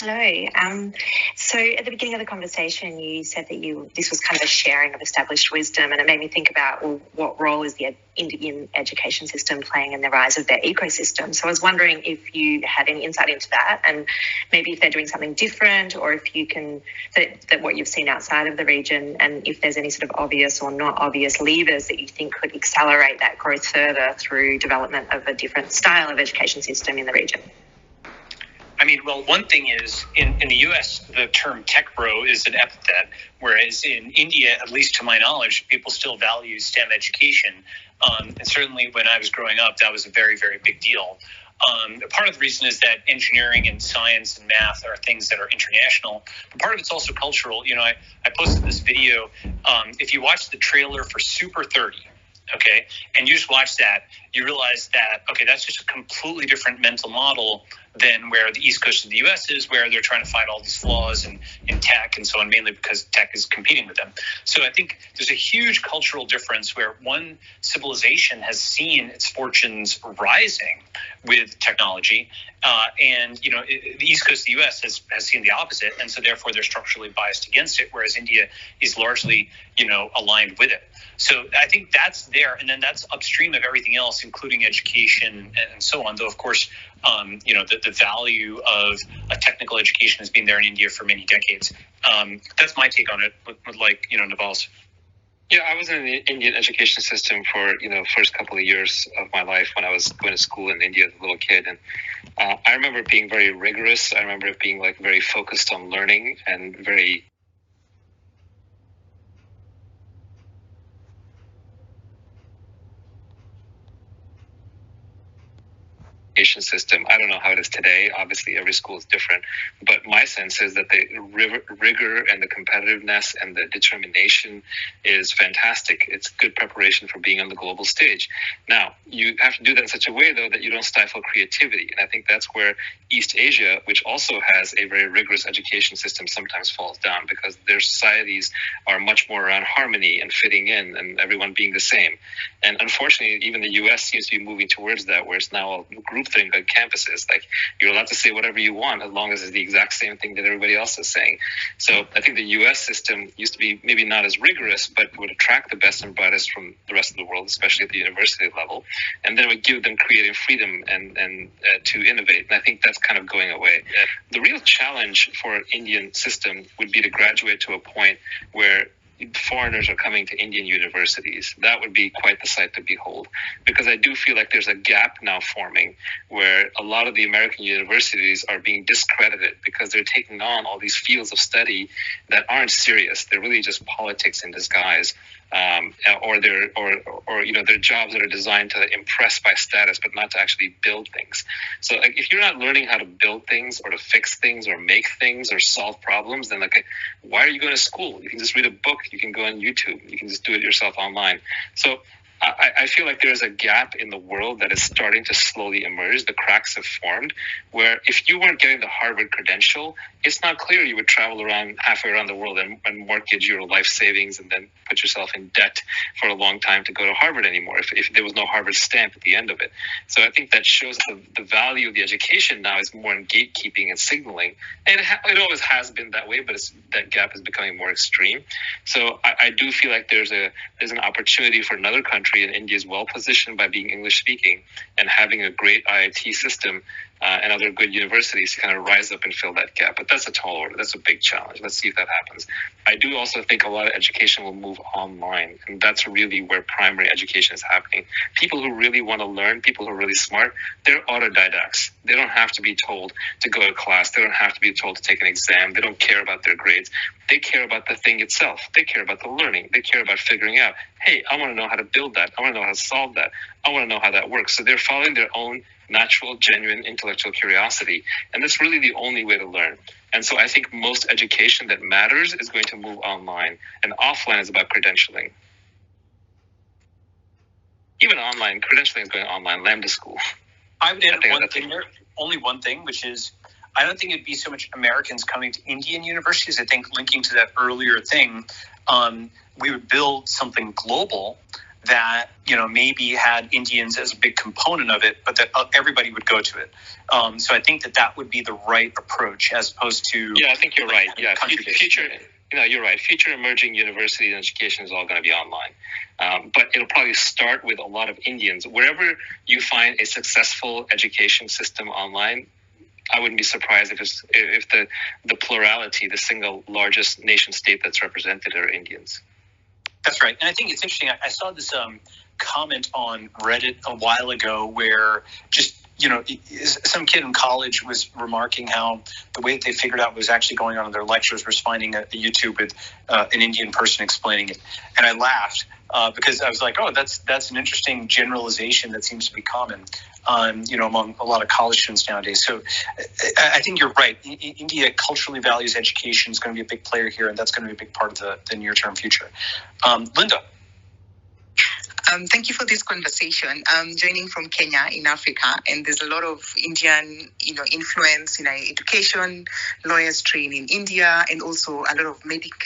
Hello. So at the beginning of the conversation, you said that this was kind of a sharing of established wisdom, and it made me think about, well, what role is the Indian education system playing in the rise of their ecosystem? So I was wondering if you had any insight into that, and maybe if they're doing something different, or if you can, that what you've seen outside of the region, and if there's any sort of obvious or not obvious levers that you think could accelerate that growth further through development of a different style of education system in the region. I mean, well, one thing is, in the U.S., the term tech bro is an epithet, whereas in India, at least to my knowledge, people still value STEM education. And certainly when I was growing up, that was a very, very big deal. Part of the reason is that engineering and science and math are things that are international, but part of it's also cultural. I posted this video. If you watch the trailer for Super 30, okay, and you just watch that, you realize that, okay, that's just a completely different mental model than where the East Coast of the U.S. is, where they're trying to find all these flaws in tech and so on, mainly because tech is competing with them. So I think there's a huge cultural difference where one civilization has seen its fortunes rising with technology, and the East Coast of the U.S. has seen the opposite, and so therefore they're structurally biased against it, whereas India is largely aligned with it. So I think that's there, and then that's upstream of everything else, including education and so on. Though, of course, the value of a technical education has been there in India for many decades. That's my take on it. With Naval's. Yeah, I was in the Indian education system for first couple of years of my life when I was going to school in India as a little kid, and I remember it being very rigorous. I remember it being very focused on learning and very education system. I don't know how it is today. Obviously, every school is different. But my sense is that the rigor and the competitiveness and the determination is fantastic. It's good preparation for being on the global stage. Now, you have to do that in such a way, though, that you don't stifle creativity. And I think that's where East Asia, which also has a very rigorous education system, sometimes falls down, because their societies are much more around harmony and fitting in and everyone being the same. And unfortunately, even the U.S. seems to be moving towards that, where it's now a group thing on campuses. Like, you're allowed to say whatever you want as long as it's the exact same thing that everybody else is saying. So I think the U.S. system used to be maybe not as rigorous, but would attract the best and brightest from the rest of the world, especially at the university level, and then it would give them creative freedom and to innovate. And I think that's kind of going away. The real challenge for Indian system would be to graduate to a point where foreigners are coming to Indian universities. That would be quite the sight to behold, because I do feel like there's a gap now forming where a lot of the American universities are being discredited because they're taking on all these fields of study that aren't serious. They're really just politics in disguise. Or they're jobs that are designed to impress by status, but not to actually build things. So if you're not learning how to build things or to fix things or make things or solve problems, then why are you going to school? You can just read a book. You can go on YouTube. You can just do it yourself online. So I feel like there's a gap in the world that is starting to slowly emerge. The cracks have formed where if you weren't getting the Harvard credential, it's not clear you would travel around halfway around the world and mortgage your life savings and then put yourself in debt for a long time to go to Harvard anymore if there was no Harvard stamp at the end of it. So I think that shows the value of the education now is more in gatekeeping and signaling. And it always has been that way, but that gap is becoming more extreme. So I do feel like there's an opportunity for another country, and India is well positioned by being English speaking and having a great IIT system and other good universities to kind of rise up and fill that gap. But that's a tall order. That's a big challenge. Let's see if that happens. I do also think a lot of education will move online, and that's really where primary education is happening. People who really want to learn, people who are really smart, they're autodidacts. They don't have to be told to go to class. They don't have to be told to take an exam. They don't care about their grades. They care about the thing itself. They care about the learning. They care about figuring out, hey, I want to know how to build that. I want to know how to solve that. I want to know how that works. So they're following their own natural, genuine intellectual curiosity. And that's really the only way to learn. And so I think most education that matters is going to move online, and offline is about credentialing. Even online, credentialing is going online, Lambda school. I would add one thing there, only one thing, which is I don't think it'd be so much Americans coming to Indian universities. I think linking to that earlier thing, we would build something global that, maybe had Indians as a big component of it, but that everybody would go to it. So I think that would be the right approach as opposed to... Yeah, I think you're right. Yeah, you're right. Future emerging university and education is all going to be online. But it'll probably start with a lot of Indians. Wherever you find a successful education system online, I wouldn't be surprised if the plurality, the single largest nation state that's represented are Indians. That's right. And I think it's interesting. I saw this comment on Reddit a while ago where just, some kid in college was remarking how the way that they figured out what was actually going on in their lectures was finding a YouTube with an Indian person explaining it. And I laughed because I was like, oh, that's an interesting generalization that seems to be common, among a lot of college students nowadays. So I think you're right. India culturally values education, is going to be a big player here, and that's going to be a big part of the near-term future. Linda. Thank you for this conversation. I'm joining from Kenya in Africa, and there's a lot of Indian, influence in education. Lawyers train in India, and also a lot of medical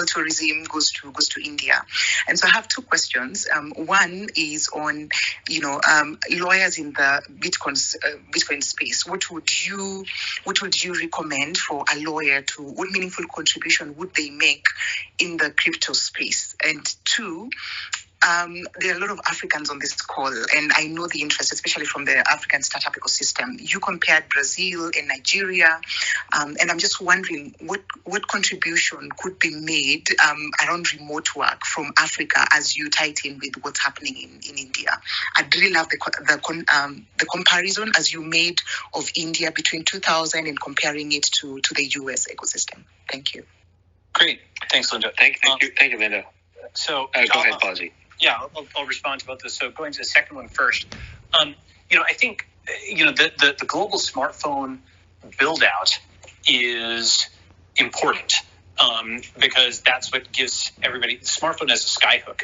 tourism goes to India. And so I have two questions. One is on, lawyers in the Bitcoin space. What would you recommend for a lawyer to? What meaningful contribution would they make in the crypto space? And two, there are a lot of Africans on this call, and I know the interest, especially from the African startup ecosystem. You compared Brazil and Nigeria, and I'm just wondering what contribution could be made around remote work from Africa as you tie it in with what's happening in India. I'd really love the comparison as you made of India between 2000 and comparing it to the US ecosystem. Thank you. Great. Thanks, Linda. Thank you, Linda. So go ahead, Balaji. Yeah, I'll respond to both this. So going to the second one first, I think, the global smartphone build out is important because that's what gives everybody, the smartphone as a skyhook,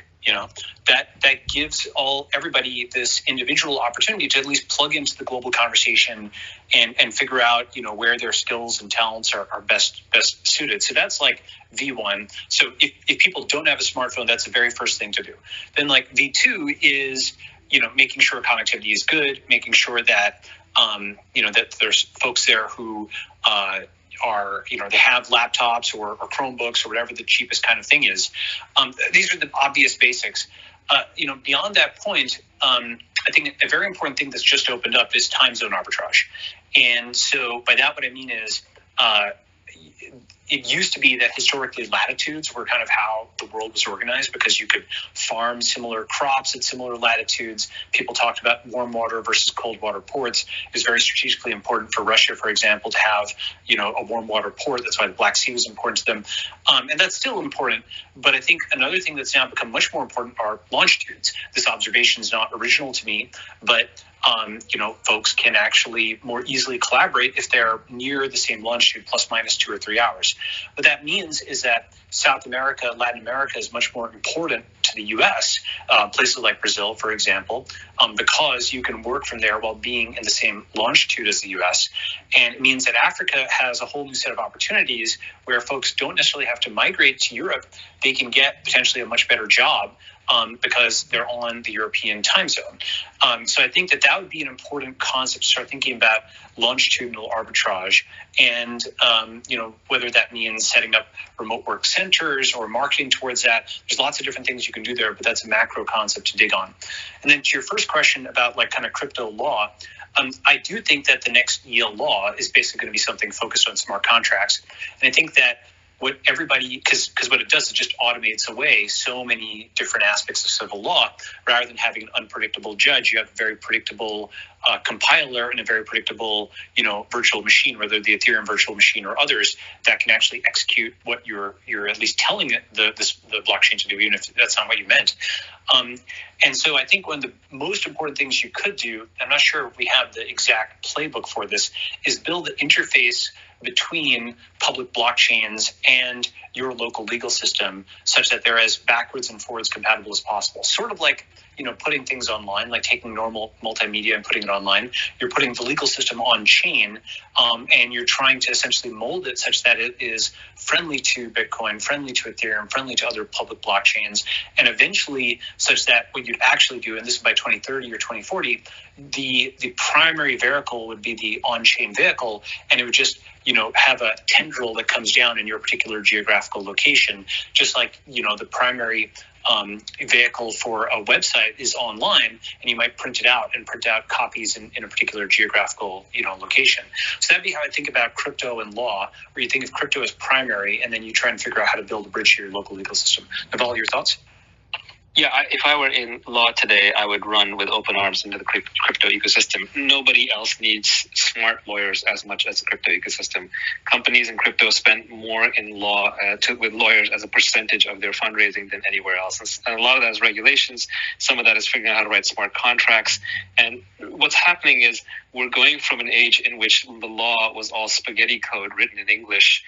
that gives everybody this individual opportunity to at least plug into the global conversation and figure out, where their skills and talents are best suited. So that's like V1. So if people don't have a smartphone, that's the very first thing to do. Then like V2 is, making sure connectivity is good, making sure that, that there's folks there who, they have laptops or Chromebooks or whatever the cheapest kind of thing is. These are the obvious basics. Beyond that point, I think a very important thing that's just opened up is time zone arbitrage. And so by that, what I mean is, it used to be that historically latitudes were kind of how the world was organized because you could farm similar crops at similar latitudes. People talked about warm water versus cold water ports. It was very strategically important for Russia, for example, to have, a warm water port. That's why the Black Sea was important to them. And that's still important. But I think another thing that's now become much more important are longitudes. This observation is not original to me, but folks can actually more easily collaborate if they're near the same longitude, plus minus 2 or 3 hours. What that means is that South America, Latin America is much more important to the U.S., places like Brazil, for example, because you can work from there while being in the same longitude as the U.S. And it means that Africa has a whole new set of opportunities where folks don't necessarily have to migrate to Europe. They can get potentially a much better job because they're on the European time zone. So I think that would be an important concept to start thinking about longitudinal arbitrage, and whether that means setting up remote work centers or marketing towards that. There's lots of different things you can do there, but that's a macro concept to dig on. And then to your first question about like kind of crypto law, I do think that the next Yale law is basically going to be something focused on smart contracts. And I think that what everybody, because what it does is just automates away so many different aspects of civil law. Rather than having an unpredictable judge, you have a very predictable compiler and a very predictable, virtual machine, whether the Ethereum virtual machine or others, that can actually execute what you're at least telling the blockchain to do, even if that's not what you meant. And so I think one of the most important things you could do, I'm not sure if we have the exact playbook for this, is build an interface between public blockchains and your local legal system such that they're as backwards and forwards compatible as possible. Sort of like, putting things online, like taking normal multimedia and putting it online. You're putting the legal system on chain, and you're trying to essentially mold it such that it is friendly to Bitcoin, friendly to Ethereum, friendly to other public blockchains, and eventually such that what you'd actually do, and this is by 2030 or 2040, the primary vehicle would be the on-chain vehicle, and it would just have a tendril that comes down in your particular geographical location, just like the primary vehicle for a website is online, and you might print out copies in a particular geographical location. So that'd be how I think about crypto and law, where you think of crypto as primary, and then you try and figure out how to build a bridge to your local legal system. Naval, your thoughts? Yeah, if I were in law today, I would run with open arms into the crypto ecosystem. Nobody else needs smart lawyers as much as the crypto ecosystem. Companies in crypto spend more in law with lawyers as a percentage of their fundraising than anywhere else. And a lot of that is regulations. Some of that is figuring out how to write smart contracts. And what's happening is we're going from an age in which the law was all spaghetti code written in English,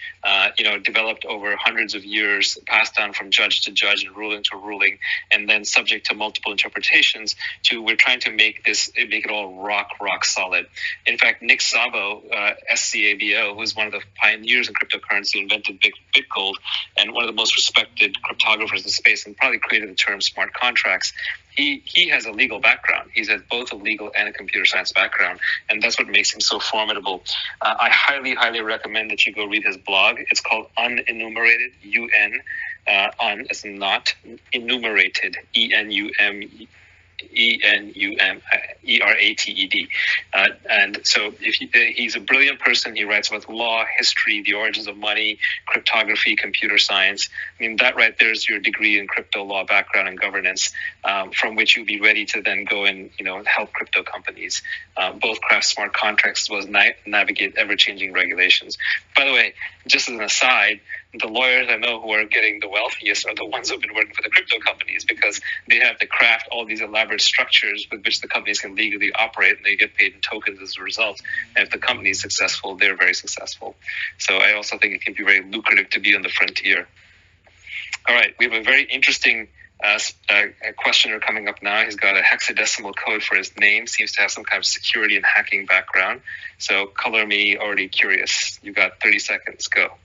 developed over hundreds of years, passed down from judge to judge and ruling to ruling, and then subject to multiple interpretations, to we're trying to make it all rock solid. In fact, Nick Szabo, SCABO, who is one of the pioneers in cryptocurrency, invented BitGold, and one of the most respected cryptographers in the space, and probably created the term smart contracts. He has a legal background. He's had both a legal and a computer science background, and that's what makes him so formidable. I highly recommend that you go read his blog. It's called Unenumerated, un as in not, enumerated, ENUMERATED. And so he's a brilliant person. He writes about law, history, the origins of money, cryptography, computer science. I mean, that right there is your degree in crypto law background and governance, from which you'll be ready to then go and help crypto companies both craft smart contracts as well as navigate ever-changing regulations. By the way, just as an aside, the lawyers I know who are getting the wealthiest are the ones who've been working for the crypto companies, because they have to craft all these elaborate structures with which the companies can legally operate, and they get paid in tokens as a result. And if the company is successful, they're very successful. So I also think it can be very lucrative to be on the frontier. All right, we have a very interesting questioner coming up now. He's got a hexadecimal code for his name, seems to have some kind of security and hacking background. So color me already curious. You've got 30 seconds, go.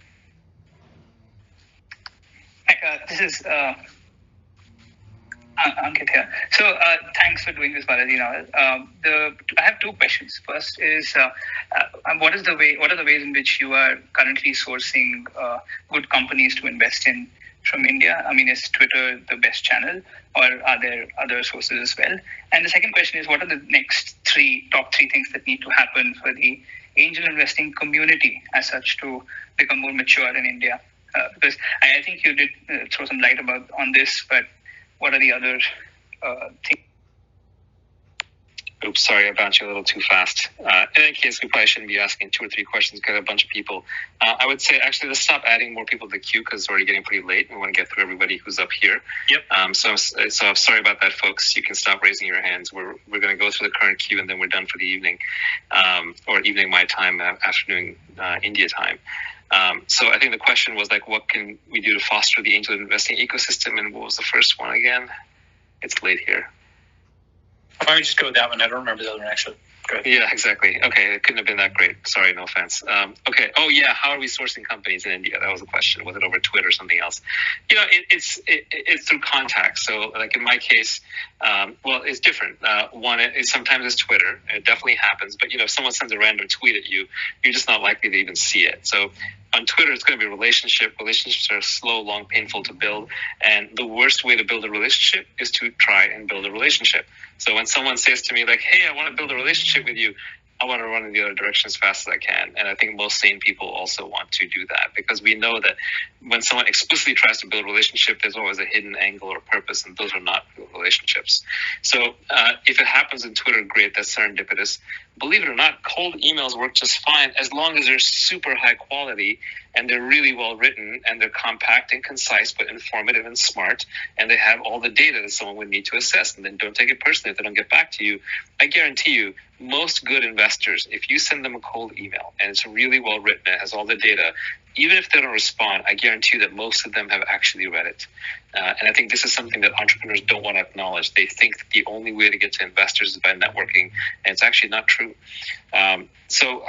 This is Ankit here. So thanks for doing this, Balaji. I have two questions. First is, what are the ways in which you are currently sourcing good companies to invest in from India? I mean, is Twitter the best channel, or are there other sources as well? And the second question is, what are the next top three things that need to happen for the angel investing community as such to become more mature in India? Because I think you did throw some light on this, but what are the other things? Oops, sorry, I bounced you a little too fast. In any case, we probably shouldn't be asking 2 or 3 questions, got a bunch of people. I would say, actually, let's stop adding more people to the queue because it's already getting pretty late. We want to get through everybody who's up here. Yep. So I'm sorry about that, folks. You can stop raising your hands. We're going to go through the current queue, and then we're done for the evening, or evening my time, afternoon India time. So I think the question was what can we do to foster the angel investing ecosystem? And what was the first one again? It's late here. Why don't we just go with that one? I don't remember the other one, actually. Go ahead. Yeah, exactly. Okay, it couldn't have been that great. Sorry, no offense. Okay. Oh, yeah. How are we sourcing companies in India? That was the question. Was it over Twitter or something else? It's through contacts. So, like in my case, it's different. One is sometimes it's Twitter. It definitely happens. But if someone sends a random tweet at you, you're just not likely to even see it. So on Twitter, it's going to be a relationship. Relationships are slow, long, painful to build. And the worst way to build a relationship is to try and build a relationship. So when someone says to me, like, hey, I want to build a relationship with you, I want to run in the other direction as fast as I can. And I think most sane people also want to do that, because we know that when someone explicitly tries to build a relationship, there's always a hidden angle or purpose, and those are not real relationships. So if it happens in Twitter, great, that's serendipitous. Believe it or not, cold emails work just fine as long as they're super high quality and they're really well written and they're compact and concise but informative and smart, and they have all the data that someone would need to assess. And then don't take it personally if they don't get back to you. I guarantee you, most good investors, if you send them a cold email and it's really well written, it has all the data, even if they don't respond, I guarantee you that most of them have actually read it. And I think this is something that entrepreneurs don't want to acknowledge. They think that the only way to get to investors is by networking, and it's actually not true. So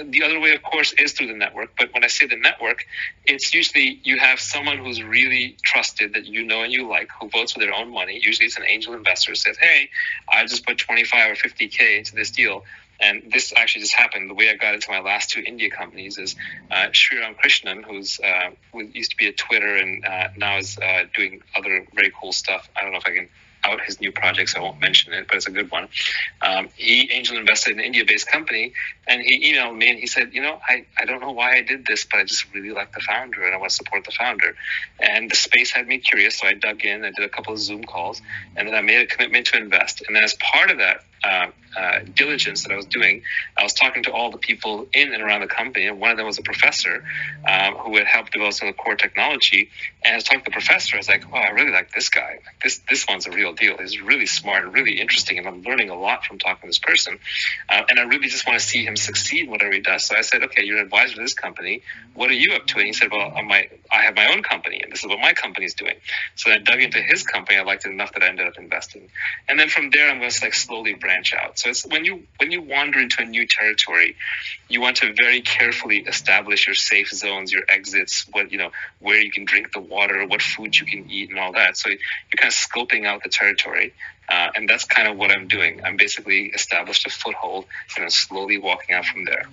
the other way, of course, is through the network. But when I say the network, it's usually you have someone who's really trusted that you know and you like, who votes with their own money. Usually it's an angel investor who says, hey, I just put 25 or 50K into this deal. And this actually just happened. The way I got into my last two India companies is Sriram Krishnan, who used to be at Twitter and now is doing other very cool stuff. I don't know if I can out his new projects. I won't mention it, but it's a good one. He angel invested in an India-based company, and he emailed me and he said, I don't know why I did this, but I just really like the founder and I want to support the founder. And the space had me curious, so I dug in. I did a couple of Zoom calls, and then I made a commitment to invest. And then as part of that diligence that I was doing, I was talking to all the people in and around the company, and one of them was a professor who had helped develop some of the core technology. And I was talking to the professor, I was like, I really like this guy. This one's a real deal. He's really smart and really interesting, and I'm learning a lot from talking to this person. And I really just want to see him succeed in whatever he does. So I said, okay, you're an advisor to this company. What are you up to? And he said, well, I have my own company, and this is what my company is doing. So I dug into his company. I liked it enough that I ended up investing. And then from there, I'm going to slowly branch out. So it's when you wander into a new territory, you want to very carefully establish your safe zones, your exits, where you can drink the water, what food you can eat, and all that. So you're kind of scoping out the territory, and that's kind of what I'm doing. I'm basically established a foothold and I'm slowly walking out from there.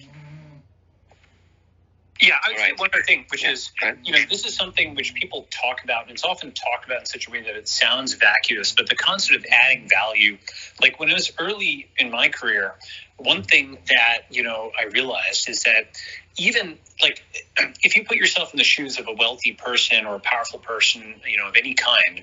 Yeah, I would say one other thing, which is, this is something which people talk about, and it's often talked about in such a way that it sounds vacuous, but the concept of adding value, like when I was early in my career, one thing that, I realized is that even like if you put yourself in the shoes of a wealthy person or a powerful person, of any kind,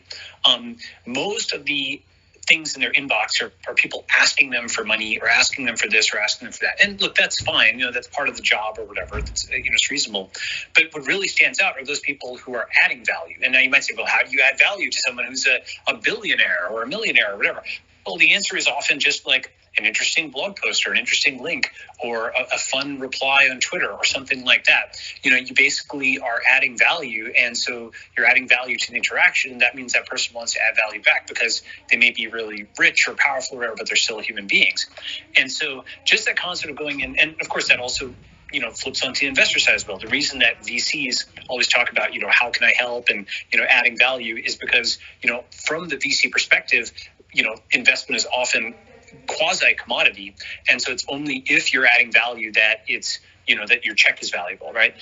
most of the things in their inbox are people asking them for money or asking them for this or asking them for that. And look, that's fine. That's part of the job or whatever. It's reasonable. But what really stands out are those people who are adding value. And now you might say, well, how do you add value to someone who's a billionaire or a millionaire or whatever? Well, the answer is often just like an interesting blog post or an interesting link or a fun reply on Twitter or something like that. You basically are adding value. And so you're adding value to the interaction. And that means that person wants to add value back because they may be really rich or powerful or whatever, but they're still human beings. And so just that concept of going in, and of course that also flips onto the investor side as well. The reason that VCs always talk about, how can I help and, adding value is because, from the VC perspective, investment is often quasi commodity. And so it's only if you're adding value that it's, that your check is valuable, right?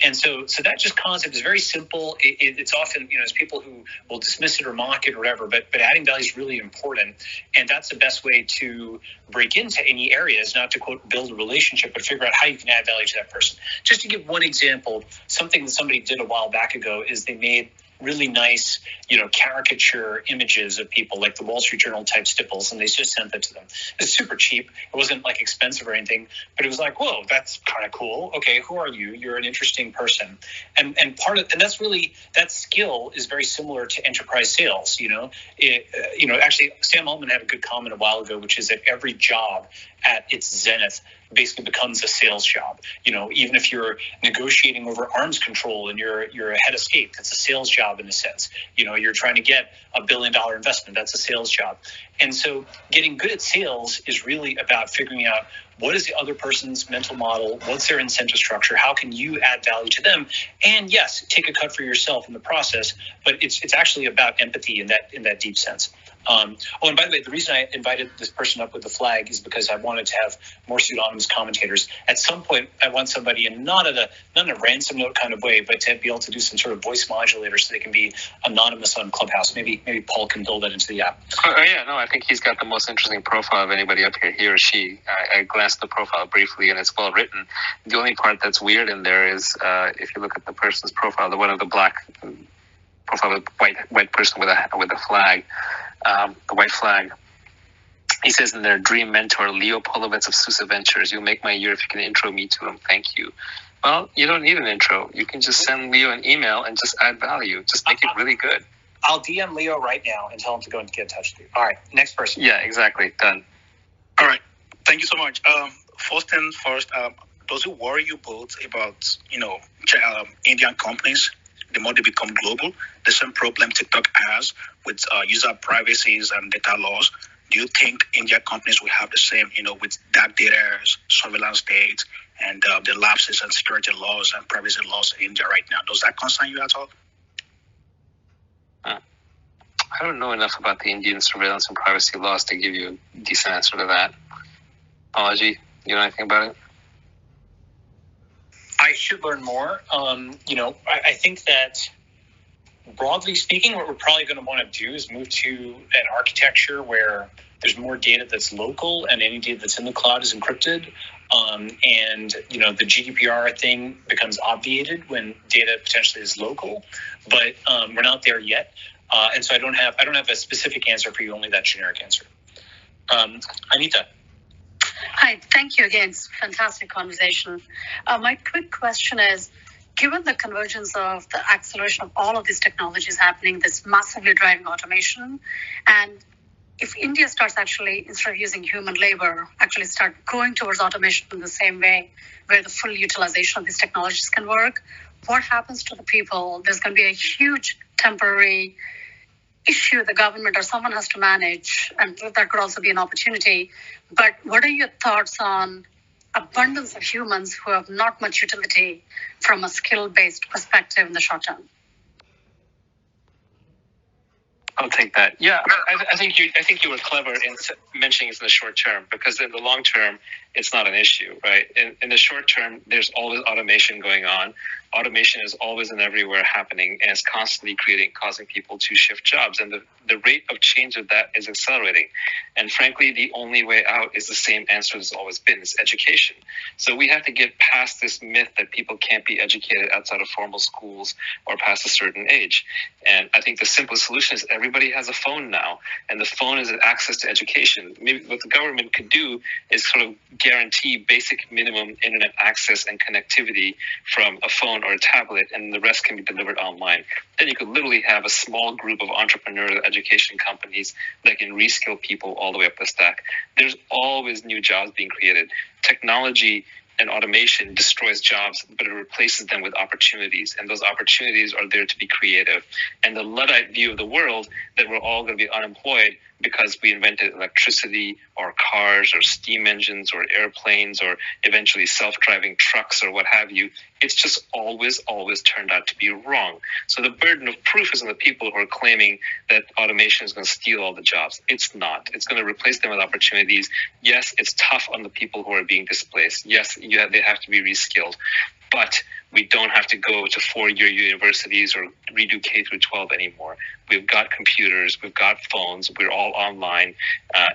And so that just concept is very simple. It's often, there's people who will dismiss it or mock it or whatever, but adding value is really important. And that's the best way to break into any areas, not to quote, build a relationship, but figure out how you can add value to that person. Just to give one example, something that somebody did a while back ago is they made really nice, caricature images of people like the Wall Street Journal type stipples, and they just sent that to them. It's super cheap. It wasn't like expensive or anything, but it was like, whoa, that's kind of cool. Okay, who are you? You're an interesting person. And that's really, that skill is very similar to enterprise sales. Actually, Sam Altman had a good comment a while ago, which is that every job at its zenith basically becomes a sales job. Even if you're negotiating over arms control and you're a head of state, that's a sales job in a sense. You're trying to get $1 billion investment, that's a sales job. And so getting good at sales is really about figuring out what is the other person's mental model? What's their incentive structure? How can you add value to them? And yes, take a cut for yourself in the process, but it's actually about empathy in that deep sense. And by the way, the reason I invited this person up with the flag is because I wanted to have more pseudonymous commentators. At some point, I want somebody not in a ransom note kind of way, but to be able to do some sort of voice modulator so they can be anonymous on Clubhouse. Maybe Paul can build that into the app. I think he's got the most interesting profile of anybody up here, he or she. I glanced the profile briefly, and it's well written. The only part that's weird in there is if you look at the person's profile, the one of the black profile, the white person with a flag. The white flag. He says in there, dream mentor Leo Polovets of Sousa Ventures. You'll make my year if you can intro me to him. Thank you. Well, you don't need an intro. You can just send Leo an email and just add value. Just make it really good. I'll DM Leo right now and tell him to go and get in touch with you. All right, next person. Yeah, exactly. Done. All right. Thank you so much. First things first, does it worry you both about, Indian companies? The more they become global, the same problem TikTok has with user privacies and data laws. Do you think India companies will have the same, with dark data, surveillance states, and the lapses in security laws and privacy laws in India right now? Does that concern you at all? I don't know enough about the Indian surveillance and privacy laws to give you a decent answer to that. Balaji, you know anything about it? I should learn more. I think that broadly speaking, what we're probably going to want to do is move to an architecture where there's more data that's local and any data that's in the cloud is encrypted. The GDPR thing becomes obviated when data potentially is local, but we're not there yet. And so I don't have a specific answer for you, only that generic answer. Anita. Hi, thank you again. It's a fantastic conversation. My quick question is, given the convergence of the acceleration of all of these technologies happening, that's massively driving automation, and if India starts actually, instead of using human labor, actually start going towards automation in the same way, where the full utilization of these technologies can work, what happens to the people? There's going to be a huge temporary issue the government or someone has to manage, and that could also be an opportunity. But what are your thoughts on abundance of humans who have not much utility from a skill-based perspective in the short term? I'll take that. Yeah, I think you were clever in mentioning it's in the short term, because in the long term, it's not an issue, right? In the short term, there's always automation going on. Automation is always and everywhere happening, and it's constantly causing people to shift jobs. And the rate of change of that is accelerating. And frankly, the only way out is the same answer as always been, it's education. So we have to get past this myth that people can't be educated outside of formal schools or past a certain age. And I think the simplest solution is everybody has a phone now, and the phone is access to education. Maybe what the government could do is sort of guarantee basic minimum internet access and connectivity from a phone or a tablet, and the rest can be delivered online. Then you could literally have a small group of entrepreneurial education companies that can reskill people all the way up the stack. There's always new jobs being created. Technology and automation destroys jobs, but it replaces them with opportunities, and those opportunities are there to be creative. And the Luddite view of the world that we're all going to be unemployed because we invented electricity or cars or steam engines or airplanes or eventually self-driving trucks or what have you, it's just always turned out to be wrong. So the burden of proof is on the people who are claiming that automation is going to steal all the jobs. It's not. It's going to replace them with opportunities. Yes, it's tough on the people who are being displaced. Yes, they have to be reskilled. But we don't have to go to four-year universities or redo K through 12 anymore. We've got computers, we've got phones, we're all online.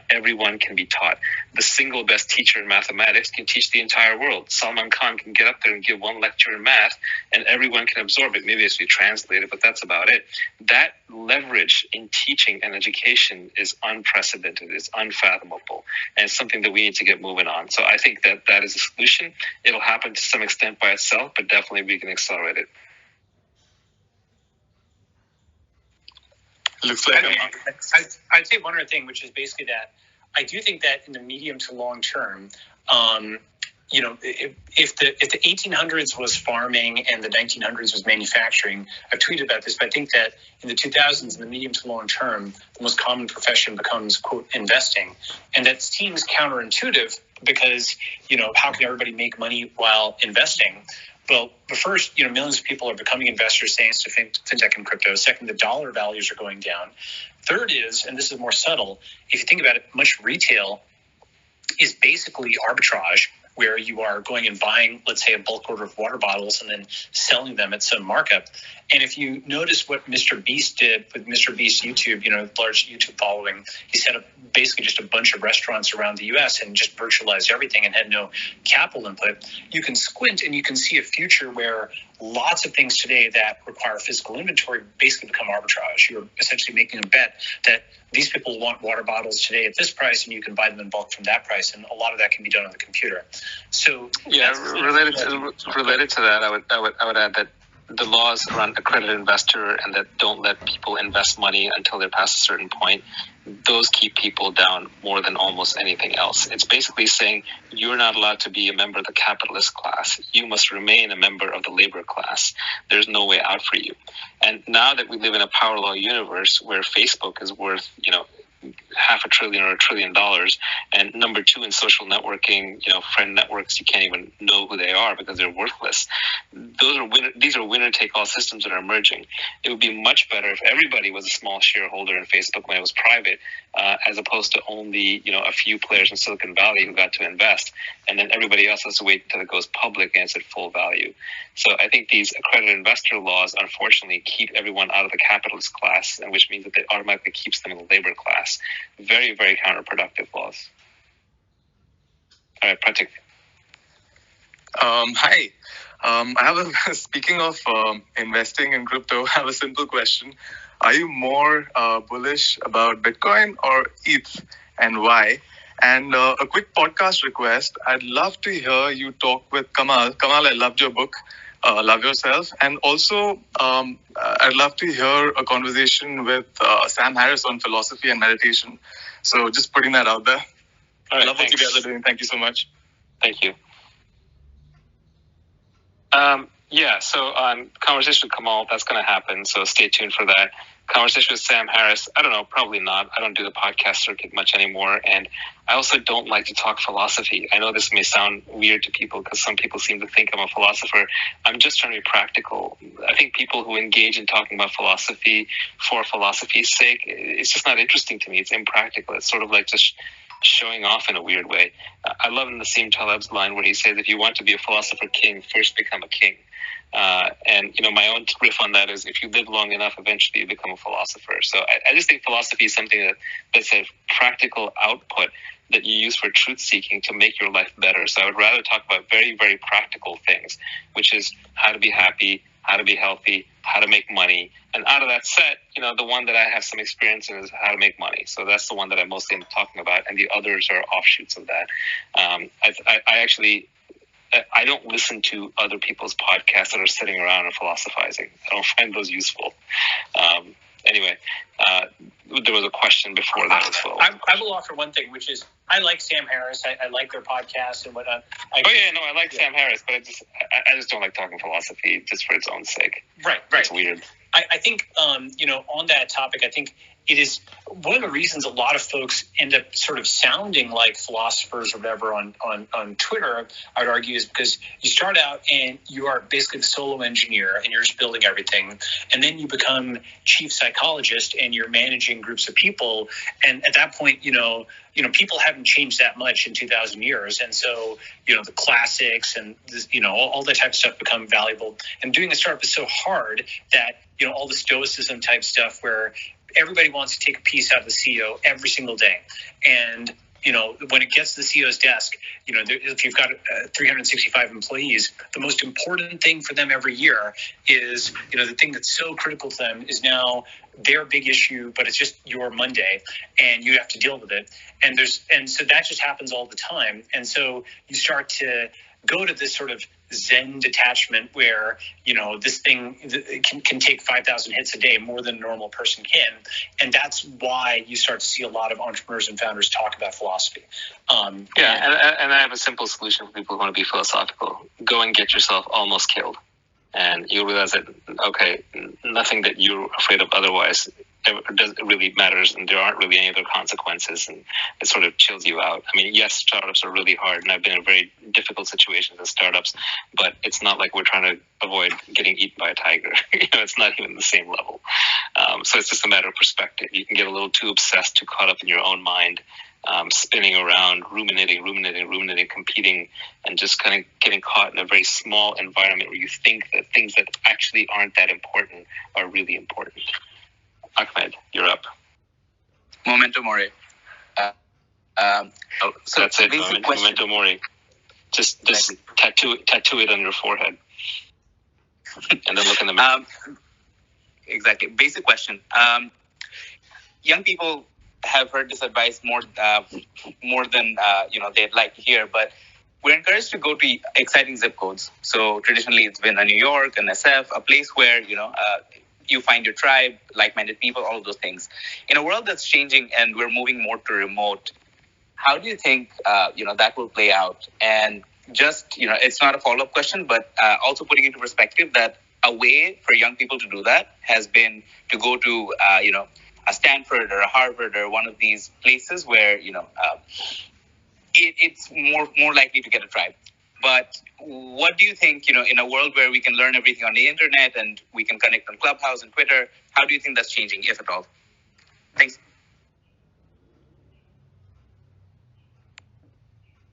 Everyone can be taught. The single best teacher in mathematics can teach the entire world. Salman Khan can get up there and give one lecture in math, and everyone can absorb it. Maybe it's be translated, but that's about it. That leverage in teaching and education is unprecedented. It's unfathomable, and it's something that we need to get moving on. So I think that is a solution. It'll happen to some extent by itself, but definitely we can accelerate it. Looks like I'd say one other thing, which is basically that I do think that in the medium to long term, if the 1800s was farming and the 1900s was manufacturing, I've tweeted about this, but I think that in the 2000s, in the medium to long term, the most common profession becomes, quote, investing. And that seems counterintuitive, because, how can everybody make money while investing? Well, the first, millions of people are becoming investors thanks to fintech and crypto. Second, the dollar values are going down. Third is, and this is more subtle, if you think about it, much retail is basically arbitrage, where you are going and buying, let's say, a bulk order of water bottles and then selling them at some markup. And if you notice what Mr. Beast did with Mr. Beast YouTube, large YouTube following, he set up basically just a bunch of restaurants around the US and just virtualized everything and had no capital input. You can squint and you can see a future where lots of things today that require physical inventory basically become arbitrage. You're essentially making a bet that these people want water bottles today at this price, and you can buy them in bulk from that price, and a lot of that can be done on the computer. So related to that, I would add that the laws around accredited investor and that don't let people invest money until they're past a certain point, those keep people down more than almost anything else. It's basically saying you're not allowed to be a member of the capitalist class. You must remain a member of the labor class. There's no way out for you. And now that we live in a power law universe where Facebook is worth, $500 billion or $1 trillion, and number two in social networking, friend networks, you can't even know who they are because they're worthless. These are winner-take-all systems that are emerging. It would be much better if everybody was a small shareholder in Facebook when it was private, as opposed to only a few players in Silicon Valley who got to invest, and then everybody else has to wait until it goes public and it's at full value. So I think these accredited investor laws, unfortunately, keep everyone out of the capitalist class, and which means that it automatically keeps them in the labor class. Very, very counterproductive laws. All right, Pratik. Hi. I have speaking of investing in crypto, I have a simple question. Are you more bullish about Bitcoin or ETH, and why? And a quick podcast request. I'd love to hear you talk with Kamal. Kamal, I loved your book, Love Yourself. And also, I'd love to hear a conversation with Sam Harris on philosophy and meditation. So just putting that out there. All right, love what you guys are doing. Thank you so much. Thank you. So conversation with Kamal, that's going to happen. So stay tuned for that. Conversation with Sam Harris, I don't know, probably not. I don't do the podcast circuit much anymore. And I also don't like to talk philosophy. I know this may sound weird to people because some people seem to think I'm a philosopher. I'm just trying to be practical. I think people who engage in talking about philosophy for philosophy's sake, it's just not interesting to me. It's impractical. It's sort of like just showing off in a weird way. I love Nassim Taleb's line where he says, if you want to be a philosopher king, first become a king. And my own riff on that is, if you live long enough, eventually you become a philosopher. So I just think philosophy is something that's a practical output that you use for truth seeking to make your life better. So I would rather talk about very, very practical things, which is how to be happy, how to be healthy, how to make money. And out of that set, the one that I have some experience in is how to make money. So that's the one that I mostly am talking about. And the others are offshoots of that. I don't listen to other people's podcasts that are sitting around and philosophizing. I don't find those useful. Anyway, there was a question before that as well. I will offer one thing, which is I like Sam Harris. I like their podcast and whatnot. I like Sam Harris, but I just don't like talking philosophy just for its own sake. Right. It's weird. I think, on that topic, I think it is one of the reasons a lot of folks end up sort of sounding like philosophers or whatever on Twitter, I would argue, is because you start out and you are basically the solo engineer and you're just building everything. And then you become chief psychologist and you're managing groups of people. And at that point, people haven't changed that much in 2,000 years. And so, the classics and, all that type of stuff become valuable. And doing a startup is so hard that, all the stoicism type stuff where everybody wants to take a piece out of the CEO every single day. And, when it gets to the CEO's desk, if you've got 365 employees, the most important thing for them every year is, the thing that's so critical to them is now their big issue, but it's just your Monday and you have to deal with it. And so that just happens all the time. And so you start to go to this sort of Zen detachment where, this thing can take 5,000 hits a day, more than a normal person can. And that's why you start to see a lot of entrepreneurs and founders talk about philosophy. And I have a simple solution for people who want to be philosophical. Go and get yourself almost killed. and you realize that, okay, nothing that you're afraid of otherwise doesn't really matters, and there aren't really any other consequences, and it sort of chills you out. I mean, yes, startups are really hard, and I've been in very difficult situations as startups, but it's not like we're trying to avoid getting eaten by a tiger. It's not even the same level. So it's just a matter of perspective. You can get a little too obsessed, too caught up in your own mind, spinning around, ruminating, competing, and just kind of getting caught in a very small environment where you think that things that actually aren't that important are really important. Ahmed, you're up. Memento mori. So that's it. Memento mori. Just tattoo it on your forehead, and then look in the mirror. Exactly. Basic question. Young people have heard this advice more than they'd like to hear, but we're encouraged to go to exciting zip codes. So traditionally, it's been a New York, an SF, a place where you find your tribe, like-minded people, all of those things. In a world that's changing and we're moving more to remote, how do you think that will play out? And just it's not a follow-up question, but also putting into perspective that a way for young people to do that has been to go to a Stanford or a Harvard or one of these places where it's more likely to get a tribe. But what do you think, in a world where we can learn everything on the internet and we can connect on Clubhouse and Twitter, how do you think that's changing, if at all? Thanks.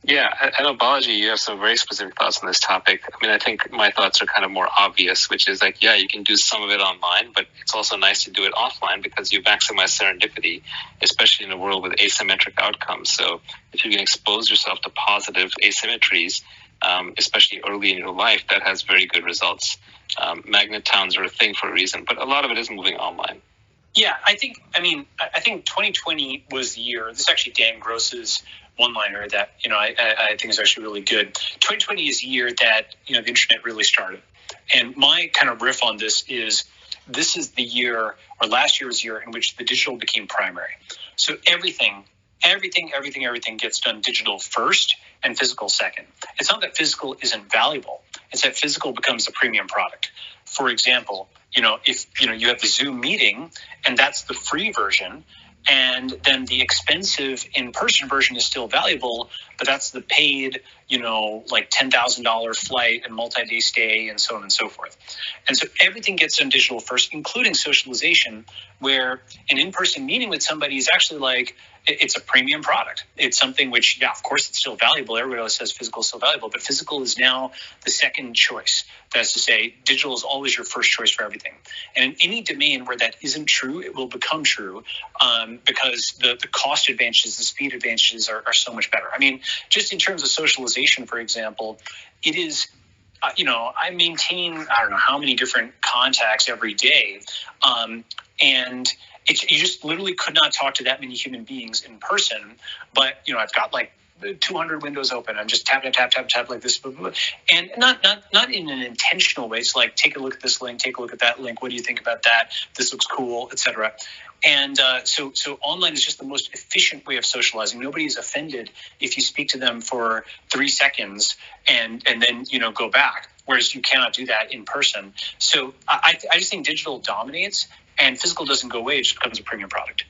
Yeah, I know, Balaji, you have some very specific thoughts on this topic. I mean, I think my thoughts are kind of more obvious, which is like, yeah, you can do some of it online, but it's also nice to do it offline because you maximize serendipity, especially in a world with asymmetric outcomes. So if you can expose yourself to positive asymmetries, especially early in your life, that has very good results. Magnet towns are a thing for a reason, but a lot of it is moving online. Yeah, I think 2020 was the year. This is actually Dan Gross's one-liner that I think is actually really good. 2020 is the year that the internet really started, and my kind of riff on this is the year, or last year was the year in which the digital became primary. So everything gets done digital first and physical second. It's not that physical isn't valuable; it's that physical becomes the premium product. For example, if you have the Zoom meeting and that's the free version, and then the expensive in-person version is still valuable, but that's the paid, like $10,000 flight and multi-day stay and so on and so forth. And so everything gets done digital first, including socialization, where an in-person meeting with somebody is actually like, it's a premium product. It's something which, yeah, of course, it's still valuable. Everybody else says physical is still valuable, but physical is now the second choice. That's to say, digital is always your first choice for everything. And in any domain where that isn't true, it will become true because the cost advantages, the speed advantages are so much better. I mean, just in terms of socialization, for example, it is, I maintain, I don't know how many different contacts every day. And you just literally could not talk to that many human beings in person. But, I've got like 200 windows open. I'm just tap like this, and not in an intentional way. It's like, take a look at this link, take a look at that link. What do you think about that? This looks cool, etc. And so online is just the most efficient way of socializing. Nobody is offended if you speak to them for 3 seconds and then go back, whereas you cannot do that in person. So I just think digital dominates, and physical doesn't go away. It just becomes a premium product.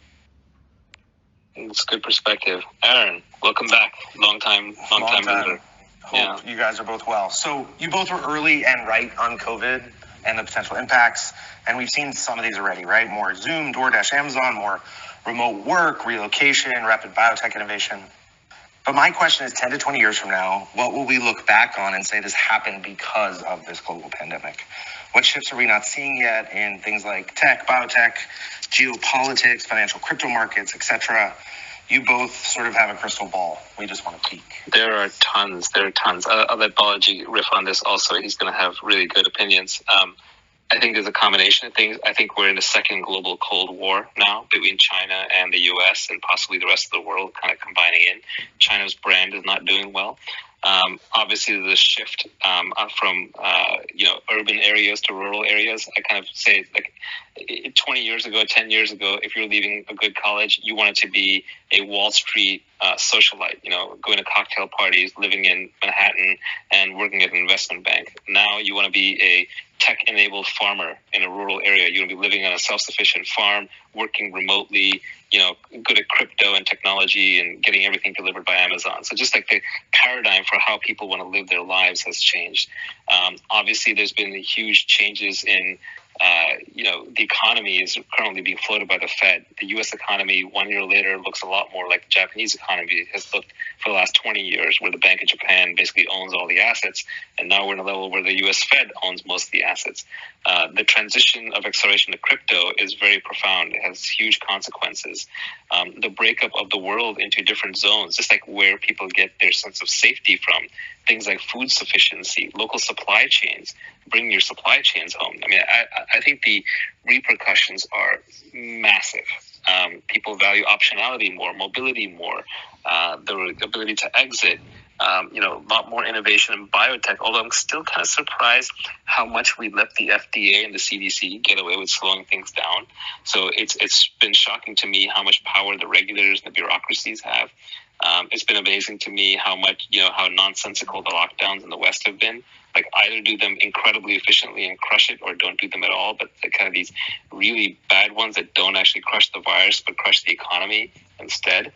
That's a good perspective. Aaron, welcome back. Long time visitor. Hope you guys are both well. So you both were early and right on COVID and the potential impacts, and we've seen some of these already, right? More Zoom, DoorDash, Amazon, more remote work, relocation, rapid biotech innovation. But my question is, 10 to 20 years from now, what will we look back on and say this happened because of this global pandemic? What shifts are we not seeing yet in things like tech, biotech, geopolitics, financial crypto markets, etc.? You both sort of have a crystal ball. We just want to peek. There are tons. I'll let Balaji riff on this also. He's going to have really good opinions. I think there's a combination of things. I think we're in a second global Cold War now between China and the U.S. and possibly the rest of the world kind of combining in. China's brand is not doing well. Obviously, the shift from urban areas to rural areas. I kind of say, like, 20 years ago, 10 years ago, if you're leaving a good college, you wanted to be a Wall Street socialite, going to cocktail parties, living in Manhattan, and working at an investment bank. Now you want to be a tech-enabled farmer in a rural area. You want to be living on a self-sufficient farm, working remotely, good at crypto and technology and getting everything delivered by Amazon. So just like the paradigm for how people want to live their lives has changed. Obviously, there's been huge changes in the economy is currently being floated by the Fed. The U.S. economy 1 year later looks a lot more like the Japanese economy has looked for the last 20 years, where the Bank of Japan basically owns all the assets. And now we're in a level where the U.S. Fed owns most of the assets. The transition of acceleration to crypto is very profound. It has huge consequences. The breakup of the world into different zones, just like where people get their sense of safety from, things like food sufficiency, local supply chains, bring your supply chains home. I mean, I think the repercussions are massive. People value optionality more, mobility more, the ability to exit, a lot more innovation in biotech, although I'm still kind of surprised how much we let the FDA and the CDC get away with slowing things down. So it's been shocking to me how much power the regulators and the bureaucracies have. It's been amazing to me how nonsensical the lockdowns in the West have been. Like, either do them incredibly efficiently and crush it, or don't do them at all. But the kind of these really bad ones that don't actually crush the virus but crush the economy instead.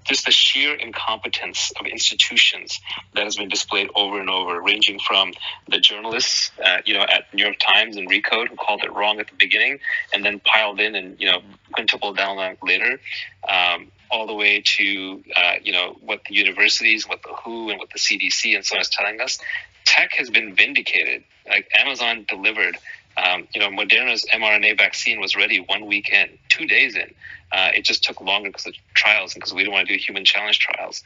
Just the sheer incompetence of institutions that has been displayed over and over, ranging from the journalists, at New York Times and Recode, who called it wrong at the beginning and then piled in and, quintupled down on it later, all the way to, what the universities, what the WHO and what the CDC and so on is telling us. Tech has been vindicated. Like, Amazon delivered. Moderna's mRNA vaccine was ready 1 week in, 2 days in. It just took longer because of trials and because we didn't want to do human challenge trials.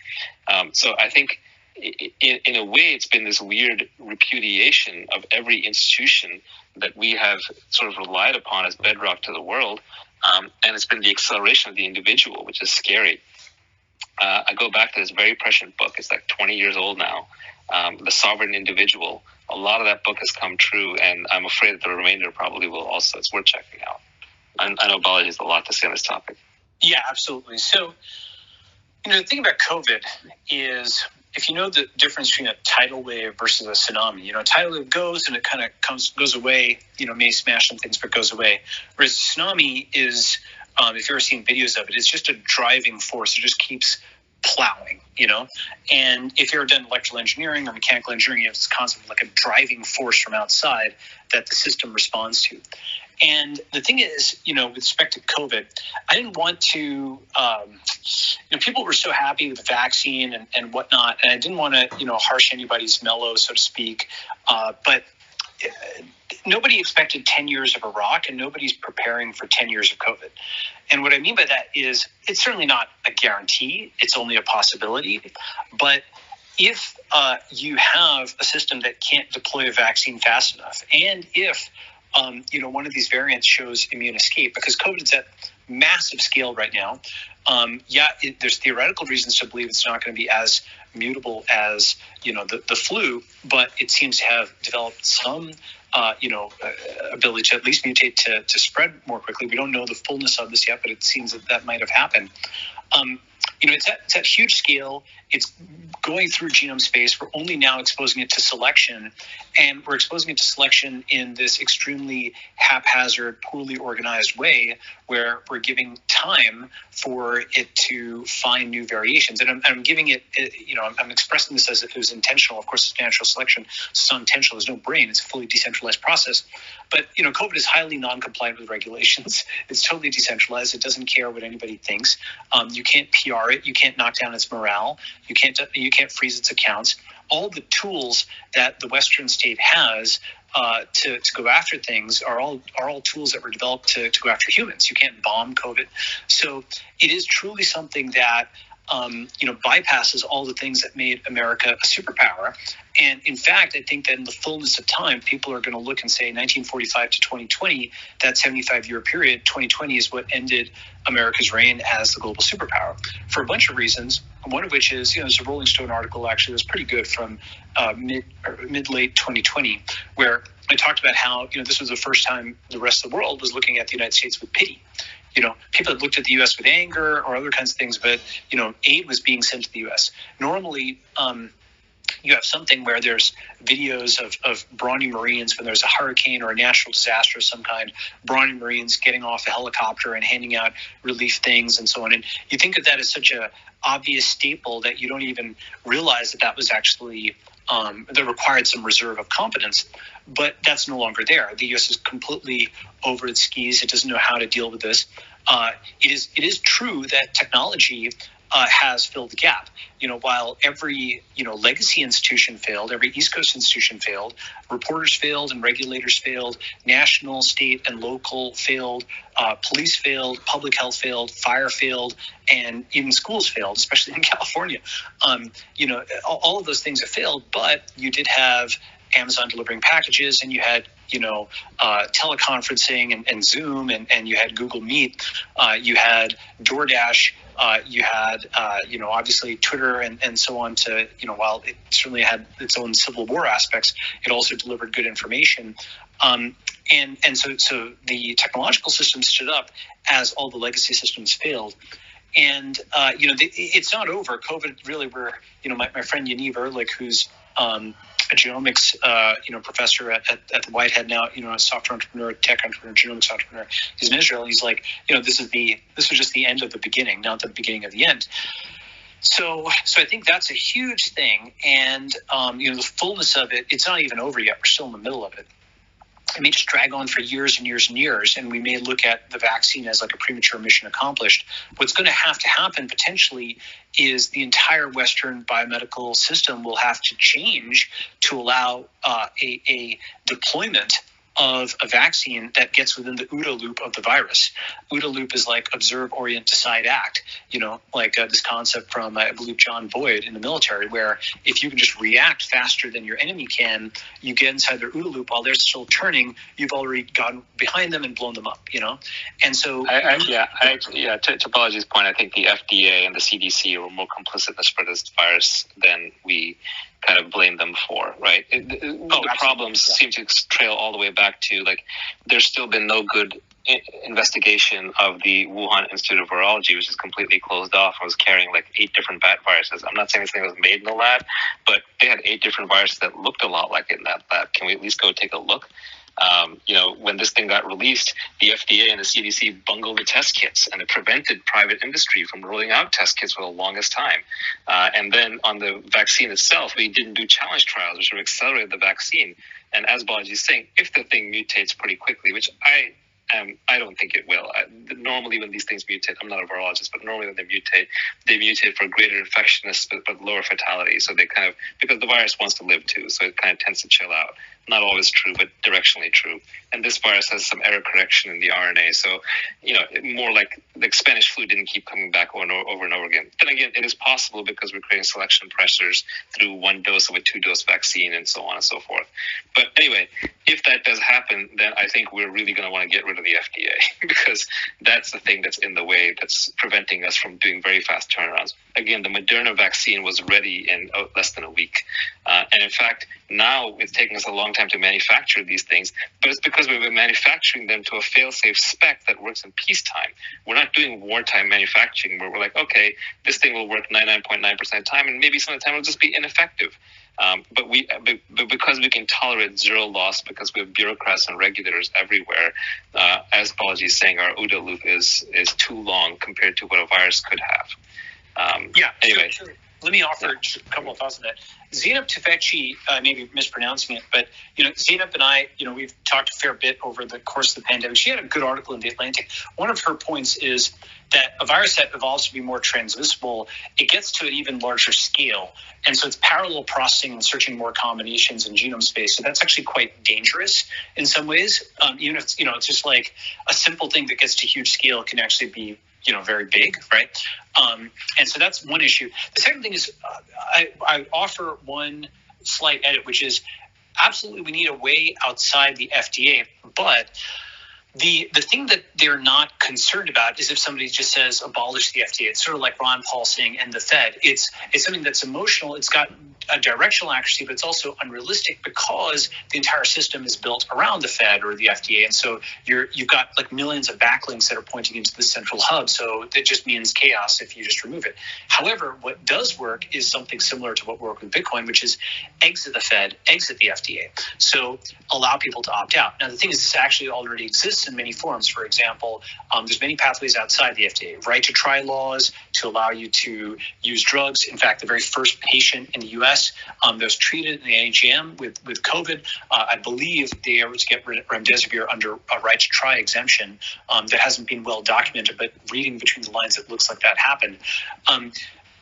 So I think in a way it's been this weird repudiation of every institution that we have sort of relied upon as bedrock to the world. And it's been the acceleration of the individual, which is scary. I go back to this very prescient book. It's like 20 years old now. The Sovereign Individual. A lot of that book has come true, and I'm afraid that the remainder probably will also. It's worth checking out. I know Balaji has a lot to say on this topic. Yeah, absolutely. So, the thing about COVID is, if you know the difference between a tidal wave versus a tsunami, a tidal wave goes and it kind of goes away, may smash some things, but goes away. Whereas a tsunami is, if you've ever seen videos of it, it's just a driving force. It just keeps plowing, and if you've ever done electrical engineering or mechanical engineering, you have this concept of like a driving force from outside that the system responds to. And the thing is, with respect to COVID, I didn't want to, people were so happy with the vaccine and whatnot, and I didn't want to, harsh anybody's mellow, so to speak. But nobody expected 10 years of Iraq, and nobody's preparing for 10 years of COVID. And what I mean by that is, it's certainly not a guarantee. It's only a possibility. But if you have a system that can't deploy a vaccine fast enough, and if one of these variants shows immune escape, because COVID is at massive scale right now. There's theoretical reasons to believe it's not going to be as mutable as, the flu, but it seems to have developed some, ability to at least mutate to spread more quickly. We don't know the fullness of this yet, but it seems that might have happened. It's at huge scale. It's going through genome space. We're only now exposing it to selection, and we're exposing it to selection in this extremely haphazard, poorly organized way, where we're giving time for it to find new variations. And I'm giving it, I'm expressing this as if it was intentional. Of course, it's natural selection. It's not intentional. There's no brain. It's a fully decentralized process. But, COVID is highly non-compliant with regulations. It's totally decentralized. It doesn't care what anybody thinks. You can't PR it. You can't knock down its morale. You can't freeze its accounts. All the tools that the Western state has to go after things are all tools that were developed to go after humans. You can't bomb COVID. So it is truly something that bypasses all the things that made America a superpower. And in fact, I think that in the fullness of time, people are going to look and say 1945 to 2020, that 75-year period, 2020 is what ended America's reign as the global superpower for a bunch of reasons. One of which is, there's a Rolling Stone article actually that was pretty good from mid-late 2020, where I talked about how, this was the first time the rest of the world was looking at the United States with pity. people had looked at the U.S. with anger or other kinds of things, but aid was being sent to the U.S. Normally, you have something where there's videos of brawny Marines when there's a hurricane or a natural disaster of some kind, brawny Marines getting off a helicopter and handing out relief things and so on. And you think of that as such a obvious staple that you don't even realize that was actually that required some reserve of competence. But that's no longer there. The U.S. is completely over its skis. It doesn't know how to deal with this. It is true that technology has filled the gap. While every legacy institution failed, every East Coast institution failed, reporters failed and regulators failed, national, state, and local failed, police failed, public health failed, fire failed, and even schools failed, especially in California. All of those things have failed, but you did have Amazon delivering packages, and you had teleconferencing and Zoom, and you had Google Meet, you had DoorDash, you had obviously Twitter and so on. To while it certainly had its own Civil War aspects, it also delivered good information. And so the technological system stood up as all the legacy systems failed. And it's not over. COVID really, my friend Yaniv Ehrlich, who's a genomics professor at the Whitehead now, a software entrepreneur, tech entrepreneur, genomics entrepreneur. He's in Israel. He's like, this was just the end of the beginning, not the beginning of the end. So I think that's a huge thing. And the fullness of it, it's not even over yet. We're still in the middle of it. It may just drag on for years and years and years, and we may look at the vaccine as like a premature mission accomplished. What's going to happen potentially is the entire Western biomedical system will have to change to allow a deployment of a vaccine that gets within the OODA loop of the virus. OODA loop is like observe, orient, decide, act, this concept from, I believe, John Boyd in the military, where if you can just react faster than your enemy can, you get inside their OODA loop while they're still turning, you've already gone behind them and blown them up, And so... To Balaji's point, I think the FDA and the CDC were more complicit in the spread of this virus than we kind of blame them for, right? The problems seem to trail all the way back to, there's still been no good investigation of the Wuhan Institute of Virology, which is completely closed off and was carrying 8 different bat viruses. I'm not saying this thing was made in the lab, but they had 8 different viruses that looked a lot like it in that lab. Can we at least go take a look? When this thing got released, the FDA and the CDC bungled the test kits, and it prevented private industry from rolling out test kits for the longest time. And then on the vaccine itself, we didn't do challenge trials, which would accelerate the vaccine. And as Balaji is saying, if the thing mutates pretty quickly, which I don't think it will. Normally when these things mutate, I'm not a virologist, but normally when they mutate for greater infectiousness but lower fatality. So they kind of, because the virus wants to live too, so it kind of tends to chill out. Not always true, but directionally true. And this virus has some error correction in the RNA. So, more like the Spanish flu didn't keep coming back over and over again. Then again, it is possible because we're creating selection pressures through 1 dose of a 2-dose vaccine and so on and so forth. But anyway, if that does happen, then I think we're really going to want to get rid of the FDA because that's the thing that's in the way that's preventing us from doing very fast turnarounds. Again, the Moderna vaccine was ready in less than a week. And in fact, now it's taking us a long time to manufacture these things, but it's because we've been manufacturing them to a fail-safe spec that works in peacetime. We're not doing wartime manufacturing where we're like, okay, this thing will work 99.9% of the time, and maybe some of the time it'll just be ineffective. But because we can tolerate zero loss, because we have bureaucrats and regulators everywhere, as Balaji is saying, our OODA loop is too long compared to what a virus could have. Anyway. Sure. Let me offer just a couple of thoughts on that. Zainab Tufekci, I may be mispronouncing it, but Zainab and I, we've talked a fair bit over the course of the pandemic. She had a good article in The Atlantic. One of her points is that a virus that evolves to be more transmissible, it gets to an even larger scale, and so it's parallel processing and searching more combinations in genome space. So that's actually quite dangerous in some ways. Even if it's just like a simple thing that gets to huge scale can actually be very big, right? And so that's one issue. The second thing is I offer one slight edit, which is absolutely we need a way outside the FDA, but the thing that they're not concerned about is if somebody just says abolish the FDA. It's sort of like Ron Paul saying and the Fed. It's something that's emotional. It's got a directional accuracy, but it's also unrealistic because the entire system is built around the Fed or the FDA, and so you've got like millions of backlinks that are pointing into the central hub. So it just means chaos if you just remove it. However, what does work is something similar to what worked with Bitcoin, which is exit the Fed, exit the FDA. So allow people to opt out. Now, the thing is, this actually already exists in many forms. For example, there's many pathways outside the FDA. Right to try laws to allow you to use drugs. In fact, the very first patient in the U.S. That was treated in the NHM with COVID, I believe they were to get remdesivir under a right to try exemption that hasn't been well documented, but reading between the lines, it looks like that happened.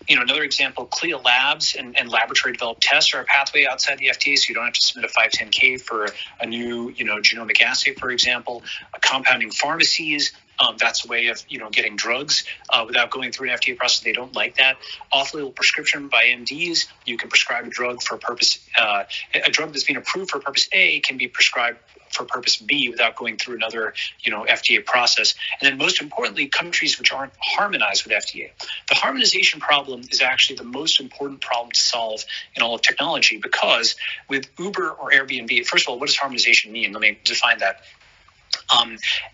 Another example, CLIA labs and laboratory developed tests are a pathway outside the FDA, so you don't have to submit a 510K for a new, genomic assay, for example. Compounding pharmacies, that's a way of, getting drugs without going through an FDA process. They don't like that. Off-label prescription by MDs, you can prescribe a drug for a purpose, a drug that's been approved for purpose A can be prescribed for purpose B without going through another, FDA process. And then most importantly, countries which aren't harmonized with FDA. The harmonization problem is actually the most important problem to solve in all of technology, because with Uber or Airbnb, first of all, what does harmonization mean? Let me define that.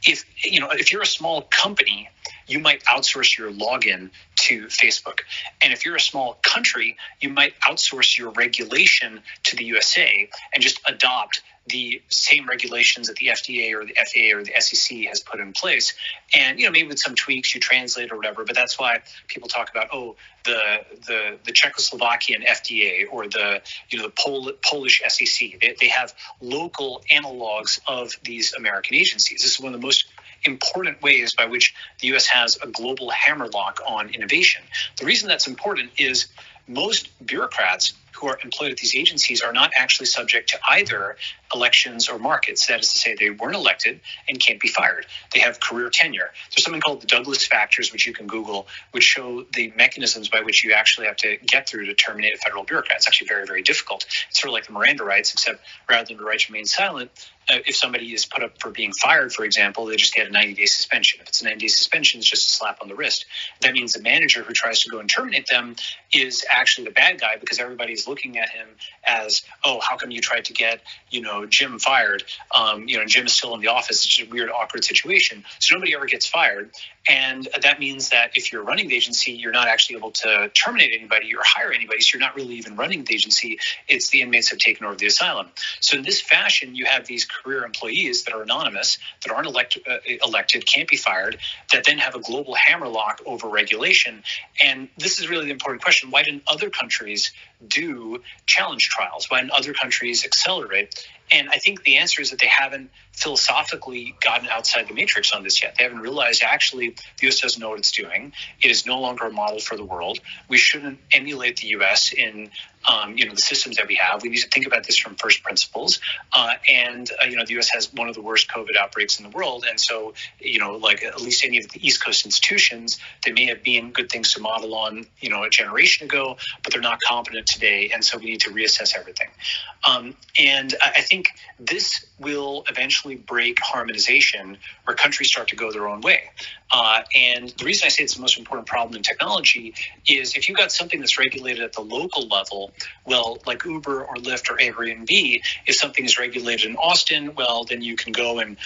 If you're a small company, you might outsource your login to Facebook. And if you're a small country, you might outsource your regulation to the USA and just adopt the same regulations that the FDA or the FAA or the SEC has put in place. And, maybe with some tweaks you translate or whatever, but that's why people talk about, the Czechoslovakian FDA or the Polish SEC. They have local analogs of these American agencies. This is one of the most important ways by which the U.S. has a global hammerlock on innovation. The reason that's important is most bureaucrats who are employed at these agencies are not actually subject to either elections or markets. That is to say, they weren't elected and can't be fired. They have career tenure. There's something called the Douglas factors, which you can Google, which show the mechanisms by which you actually have to get through to terminate a federal bureaucrat. It's actually very, very difficult. It's sort of like the Miranda rights, except rather than the right to remain silent, if somebody is put up for being fired, for example, they just get a 90-day suspension. If it's a 90-day suspension, it's just a slap on the wrist. That means the manager who tries to go and terminate them is actually the bad guy, because everybody's looking at him as, how come you tried to get, Jim fired? Jim is still in the office. It's just a weird, awkward situation. So nobody ever gets fired. And that means that if you're running the agency, you're not actually able to terminate anybody or hire anybody. So you're not really even running the agency. It's the inmates have taken over the asylum. So in this fashion, you have these career employees that are anonymous, that aren't elected, can't be fired, that then have a global hammerlock over regulation. And this is really the important question. Why didn't other countries do challenge trials? Why didn't other countries accelerate? And I think the answer is that they haven't philosophically gotten outside the matrix on this yet. They haven't realized actually the U.S. doesn't know what it's doing. It is no longer a model for the world. We shouldn't emulate the U.S. in the systems that we have. We need to think about this from first principles. The U.S. has one of the worst COVID outbreaks in the world. And so, like at least any of the East Coast institutions, they may have been good things to model on, a generation ago, but they're not competent today. And so we need to reassess everything. And I think this will eventually break harmonization where countries start to go their own way. And the reason I say it's the most important problem in technology is if you've got something that's regulated at the local level, well, like Uber or Lyft or Airbnb, if something is regulated in Austin, well, then you can go and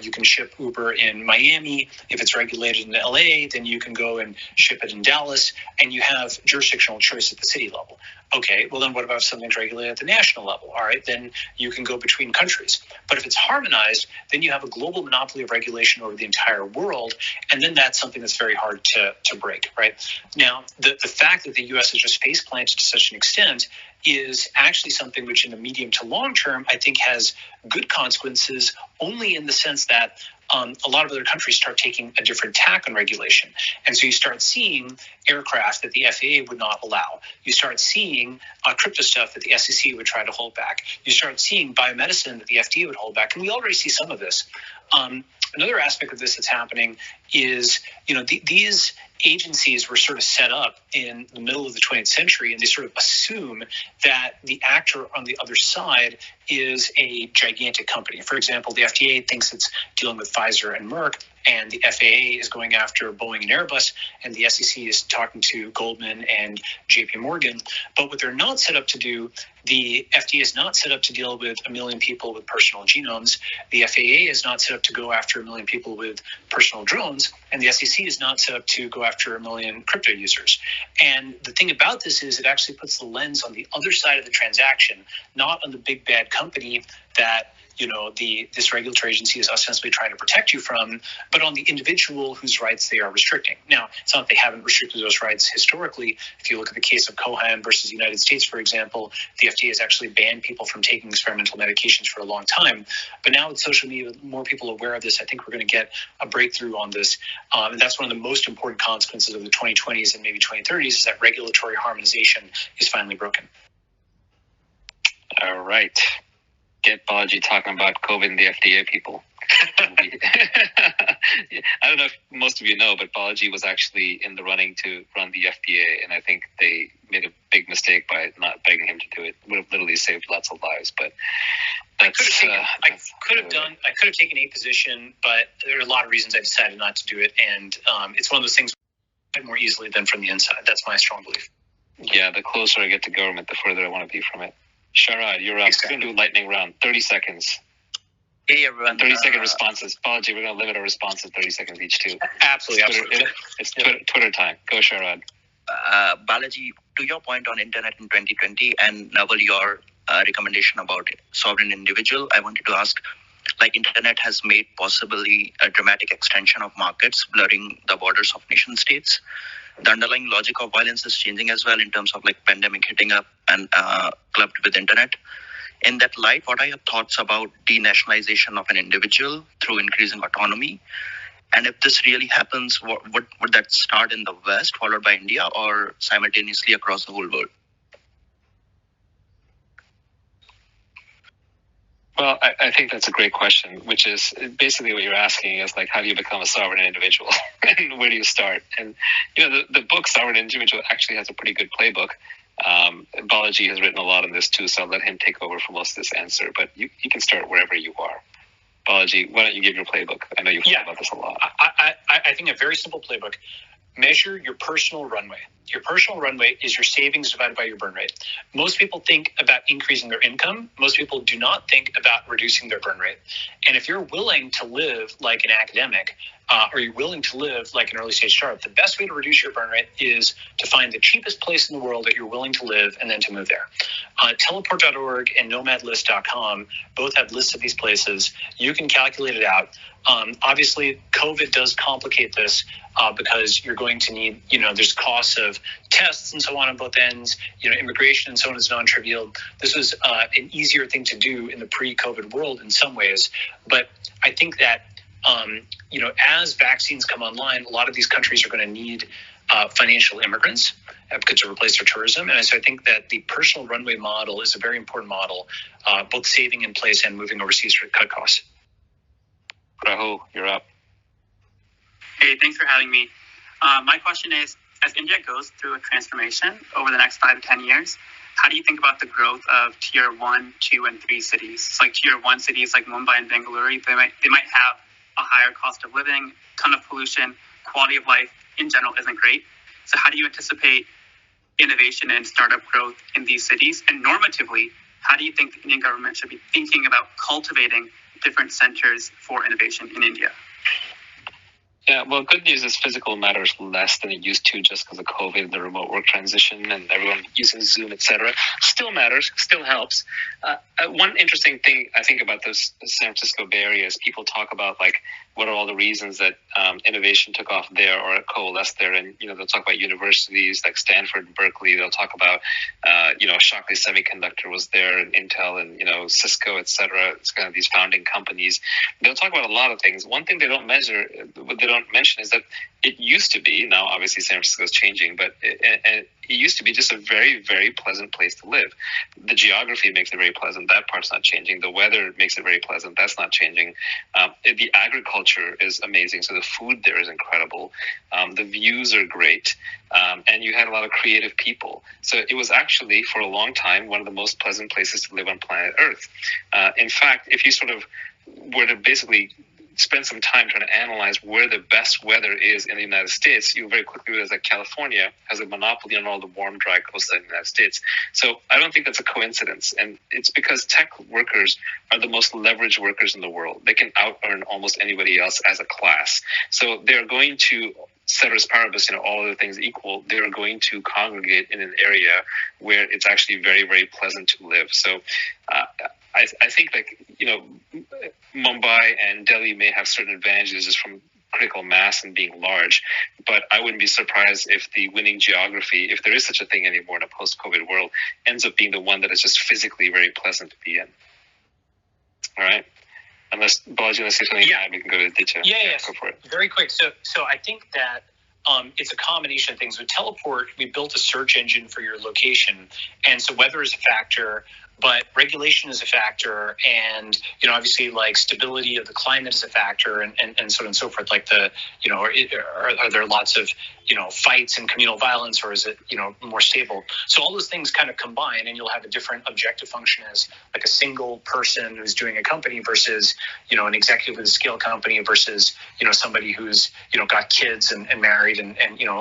you can ship Uber in Miami. If it's regulated in LA, then you can go and ship it in Dallas, and you have jurisdictional choice at the city level. Okay, well then what about if something's regulated at the national level? All right, then you can go between countries. But if it's harmonized, then you have a global monopoly of regulation over the entire world, and then that's something that's very hard to break, right? Now, the fact that the U.S. has just face planted to such an extent is actually something which in the medium to long term, I think has good consequences only in the sense that a lot of other countries start taking a different tack on regulation. And so you start seeing aircraft that the FAA would not allow. You start seeing crypto stuff that the SEC would try to hold back. You start seeing biomedicine that the FDA would hold back. And we already see some of this. Another aspect of this that's happening is, these agencies were sort of set up in the middle of the 20th century, and they sort of assume that the actor on the other side is a gigantic company. For example, the FDA thinks it's dealing with Pfizer and Merck, and the FAA is going after Boeing and Airbus, and the SEC is talking to Goldman and JP Morgan. But what they're not set up to do, the FDA is not set up to deal with 1 million people with personal genomes. The FAA is not set up to go after 1 million people with personal drones. And the SEC is not set up to go after 1 million crypto users. And the thing about this is it actually puts the lens on the other side of the transaction, not on the big bad company that this regulatory agency is ostensibly trying to protect you from, but on the individual whose rights they are restricting. Now, it's not that they haven't restricted those rights historically. If you look at the case of Cohen versus the United States, for example, the FDA has actually banned people from taking experimental medications for a long time. But now with social media, with more people aware of this, I think we're going to get a breakthrough on this. And that's one of the most important consequences of the 2020s and maybe 2030s is that regulatory harmonization is finally broken. All right. Get Balaji talking about COVID and the FDA people. I don't know if most of you know, but Balaji was actually in the running to run the FDA, and I think they made a big mistake by not begging him to do it. It would have literally saved lots of lives, but I could have taken a position, but there are a lot of reasons I decided not to do it, and it's one of those things more easily than from the inside. That's my strong belief. Yeah, the closer I get to government, the further I want to be from it. Sharad, you're up. We're going to do lightning round. 30 seconds. Hey, everyone. 30-second responses. Balaji, we're going to limit our responses 30 seconds each, too. Absolutely. It's Twitter time. Go, Sharad. Balaji, to your point on internet in 2020 and Naval, your recommendation about sovereign individual, I wanted to ask, internet has made possibly a dramatic extension of markets, blurring the borders of nation states. The underlying logic of violence is changing as well in terms of pandemic hitting up and clubbed with internet. In that light, what are your thoughts about denationalization of an individual through increasing autonomy? And if this really happens, would that start in the West, followed by India, or simultaneously across the whole world? Well, I think that's a great question, which is basically what you're asking is how do you become a sovereign individual and where do you start? And, the book Sovereign Individual actually has a pretty good playbook. Balaji has written a lot on this too, so I'll let him take over for most of this answer, but you can start wherever you are. Balaji, why don't you give your playbook? I know you've thought about this a lot. I think a very simple playbook. Measure your personal runway. Your personal runway is your savings divided by your burn rate. Most people think about increasing their income. Most people do not think about reducing their burn rate. And if you're willing to live like an academic, or you're willing to live like an early stage startup, the best way to reduce your burn rate is to find the cheapest place in the world that you're willing to live and then to move there. Teleport.org and nomadlist.com both have lists of these places. You can calculate it out. Obviously, COVID does complicate this because you're going to need, there's costs of tests and so on both ends. Immigration and so on is non-trivial. This was an easier thing to do in the pre-COVID world in some ways. But I think that, as vaccines come online, a lot of these countries are going to need financial immigrants to replace their tourism. And so I think that the personal runway model is a very important model, both saving in place and moving overseas to cut costs. Rahul, you're up. Hey, thanks for having me. My question is, as India goes through a transformation over the next 5 to 10 years, how do you think about the growth of tier 1, 2, and 3 cities? Like tier 1 cities like Mumbai and Bengaluru, they might have a higher cost of living, ton of pollution, quality of life in general isn't great. So how do you anticipate innovation and startup growth in these cities? And normatively, how do you think the Indian government should be thinking about cultivating different centers for innovation in India? Yeah, well, good news is physical matters less than it used to just because of COVID and the remote work transition and everyone using Zoom, etc. Still matters, still helps. One interesting thing I think about this San Francisco Bay Area is people talk about what are all the reasons that innovation took off there or coalesced there, and they'll talk about universities like Stanford and Berkeley. They'll talk about Shockley Semiconductor was there, and Intel and Cisco, etc. It's kind of these founding companies. They'll talk about a lot of things. One thing they don't mention is that it used to be, now obviously San Francisco is changing, but it used to be just a very, very pleasant place to live. The geography makes it very pleasant. That part's not changing. The weather makes it very pleasant. That's not changing. The agriculture is amazing. So the food there is incredible. The views are great. And you had a lot of creative people. So it was actually, for a long time, one of the most pleasant places to live on planet Earth. In fact, if you sort of were to basically spend some time trying to analyze where the best weather is in the United States, you'll very quickly realize that California has a monopoly on all the warm, dry coastline in the United States. So I don't think that's a coincidence. And it's because tech workers are the most leveraged workers in the world. They can out-earn almost anybody else as a class. So they're going to, ceteris paribus, all other things equal, they're going to congregate in an area where it's actually very, very pleasant to live. So I think Mumbai and Delhi may have certain advantages just from critical mass and being large, but I wouldn't be surprised if the winning geography, if there is such a thing anymore in a post-COVID world, ends up being the one that is just physically very pleasant to be in. All right. Unless Balaji wants to say something, we can go to Aditya. Yeah. Go for it. Very quick. So I think that it's a combination of things. With Teleport, we built a search engine for your location, and so weather is a factor, but regulation is a factor, and obviously like stability of the climate is a factor, and so on and so forth. Like are there lots of fights and communal violence, or is it more stable? So all those things kind of combine, and you'll have a different objective function as like a single person who's doing a company versus an executive with a scale company versus somebody who's got kids and married and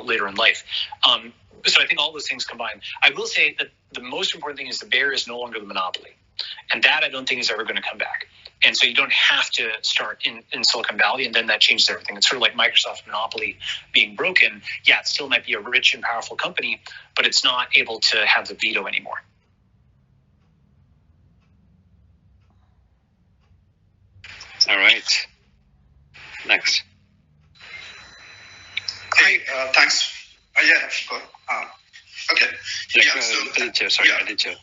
later in life. So I think all those things combine. I will say that the most important thing is the bear is no longer the monopoly. And that I don't think is ever going to come back. And so you don't have to start in Silicon Valley, and then that changes everything. It's sort of like Microsoft's monopoly being broken. Yeah, it still might be a rich and powerful company, but it's not able to have the veto anymore. All right. Next. Hi, thanks. Go. Okay. Aditya.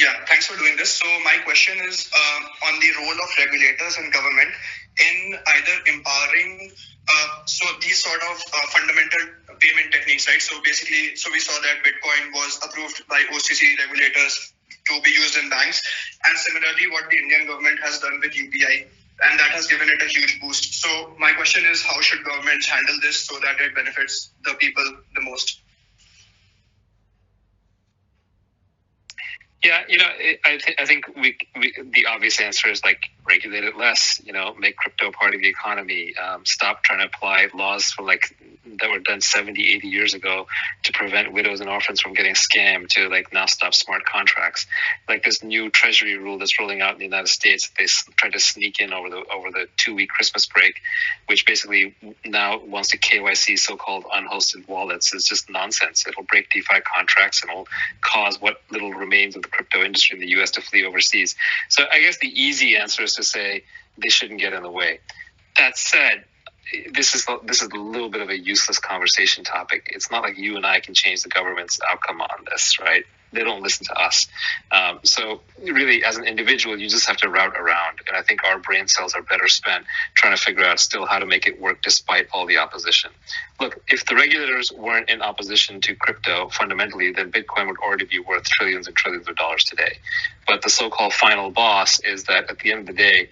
Yeah, thanks for doing this. So my question is on the role of regulators and government in either empowering these sort of fundamental payment techniques, right? So basically, we saw that Bitcoin was approved by OCC regulators to be used in banks, and similarly, what the Indian government has done with UPI, and that has given it a huge boost. So my question is, how should governments handle this so that it benefits the people the most? Yeah, I think the obvious answer is like regulate it less. Make crypto part of the economy. Stop trying to apply laws for that were done 70, 80 years ago to prevent widows and orphans from getting scammed. To now stop smart contracts. Like this new Treasury rule that's rolling out in the United States, they tried to sneak in over the 2-week Christmas break, which basically now wants to KYC so-called unhosted wallets. Is just nonsense. It'll break DeFi contracts and it'll cause what little remains of the crypto industry in the U.S. to flee overseas. So I guess the easy answer is to say they shouldn't get in the way. That said, this is a little bit of a useless conversation topic. It's not like you and I can change the government's outcome on this, right? They don't listen to us. So really, as an individual, you just have to route around. And I think our brain cells are better spent trying to figure out still how to make it work despite all the opposition. Look, if the regulators weren't in opposition to crypto fundamentally, then Bitcoin would already be worth trillions and trillions of dollars today. But the so-called final boss is that at the end of the day,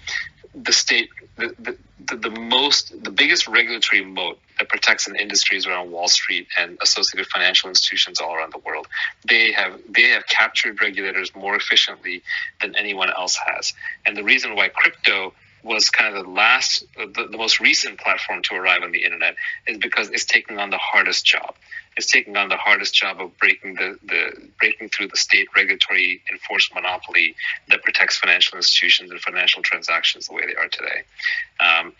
the state, the biggest regulatory moat that protects an industry is around Wall Street and associated financial institutions all around the world. They have captured regulators more efficiently than anyone else has. And the reason why crypto was kind of the most recent platform to arrive on the internet is because it's taking on the hardest job. It's taking on the hardest job of breaking through the state regulatory enforced monopoly that protects financial institutions and financial transactions the way they are today.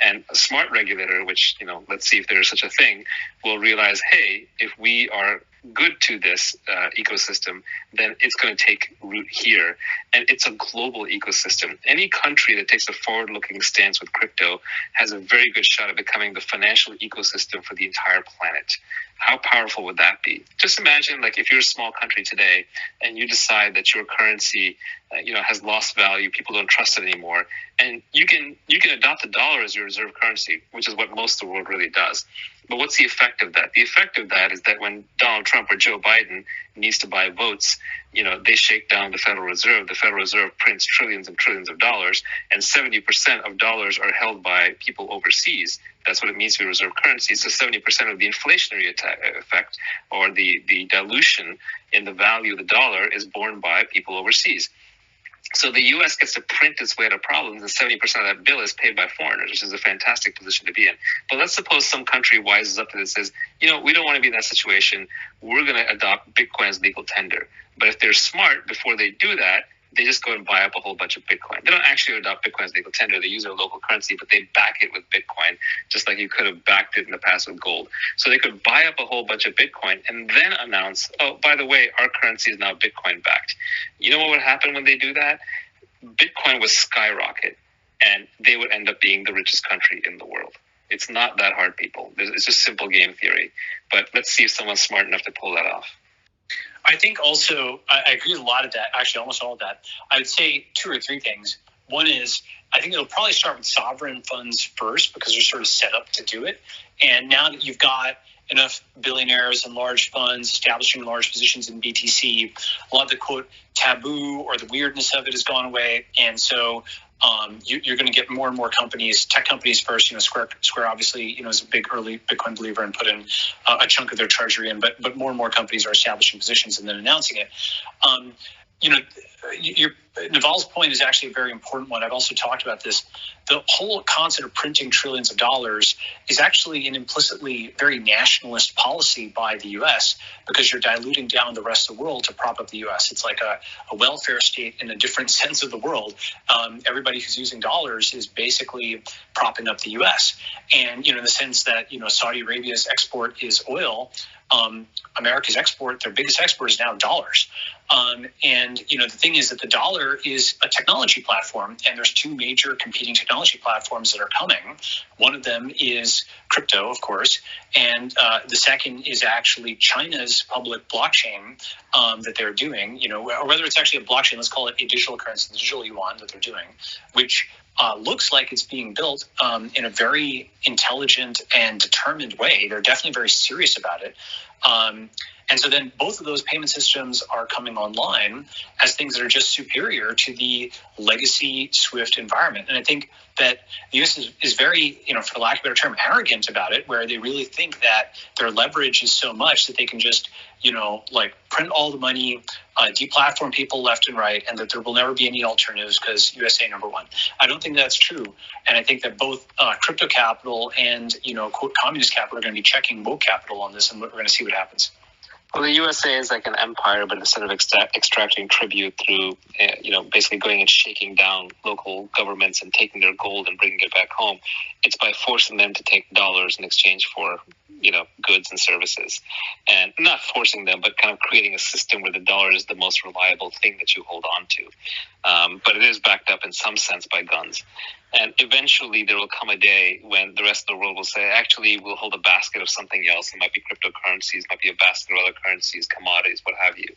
And a smart regulator, which, let's see if there is such a thing, will realize, hey, if we are good to this ecosystem, then it's going to take root here. And it's a global ecosystem. Any country that takes a forward-looking stance with crypto has a very good shot at becoming the financial ecosystem for the entire planet. How powerful would that be? Just imagine, if you're a small country today and you decide that your currency, has lost value, people don't trust it anymore, and you can adopt the dollar as your reserve currency, which is what most of the world really does. But what's the effect of that? The effect of that is that when Donald Trump or Joe Biden needs to buy votes, they shake down the Federal Reserve. The Federal Reserve prints trillions and trillions of dollars, and 70% of dollars are held by people overseas. That's what it means to be a reserve currency. So 70% of the inflationary effect, or the dilution in the value of the dollar, is borne by people overseas. So the U.S. gets to print its way out of problems, and 70% of that bill is paid by foreigners, which is a fantastic position to be in. But let's suppose some country wises up to this and says, we don't want to be in that situation. We're going to adopt Bitcoin as legal tender. But if they're smart, before they do that, they just go and buy up a whole bunch of Bitcoin. They don't actually adopt Bitcoin as legal tender. They use their local currency, but they back it with Bitcoin, just like you could have backed it in the past with gold. So they could buy up a whole bunch of Bitcoin and then announce, oh, by the way, our currency is now Bitcoin backed. You know what would happen when they do that? Bitcoin would skyrocket, and they would end up being the richest country in the world. It's not that hard, people. It's just simple game theory. But let's see if someone's smart enough to pull that off. I think also, I agree with a lot of that, actually almost all of that. I would say 2 or 3 things. One is, I think it'll probably start with sovereign funds first because they're sort of set up to do it. And now that you've got enough billionaires and large funds establishing large positions in BTC, a lot of the, quote, taboo or the weirdness of it has gone away. And so you're going to get more and more companies, tech companies first. Square obviously, is a big early Bitcoin believer and put in a chunk of their treasury in. But more and more companies are establishing positions and then announcing it. Naval's point is actually a very important one. I've also talked about this. The whole concept of printing trillions of dollars is actually an implicitly very nationalist policy by the U.S. because you're diluting down the rest of the world to prop up the U.S. It's like a welfare state in a different sense of the world. Everybody who's using dollars is basically propping up the U.S. And, in the sense that, Saudi Arabia's export is oil, America's export, their biggest export is now dollars. And the thing is that the dollar is a technology platform, and there's 2 major competing technology platforms that are coming. One of them is crypto, of course, and the second is actually China's public blockchain that they're doing, or whether it's actually a blockchain, let's call it a digital currency, the digital yuan that they're doing, which looks like it's being built in a very intelligent and determined way. They're definitely very serious about it. And so then both of those payment systems are coming online as things that are just superior to the legacy SWIFT environment. And I think that the U.S. is very, for lack of a better term, arrogant about it, where they really think that their leverage is so much that they can just, print all the money, deplatform people left and right, and that there will never be any alternatives because USA number one. I don't think that's true. And I think that both crypto capital and, quote, communist capital are going to be checking woke capital on this, and we're going to see what happens. Well, the USA is like an empire, but instead of extracting tribute through, basically going and shaking down local governments and taking their gold and bringing it back home, it's by forcing them to take dollars in exchange for, goods and services. And not forcing them, but kind of creating a system where the dollar is the most reliable thing that you hold on to. But it is backed up in some sense by guns. And eventually there will come a day when the rest of the world will say, actually, we'll hold a basket of something else. It might be cryptocurrencies, might be a basket of other currencies, commodities, what have you.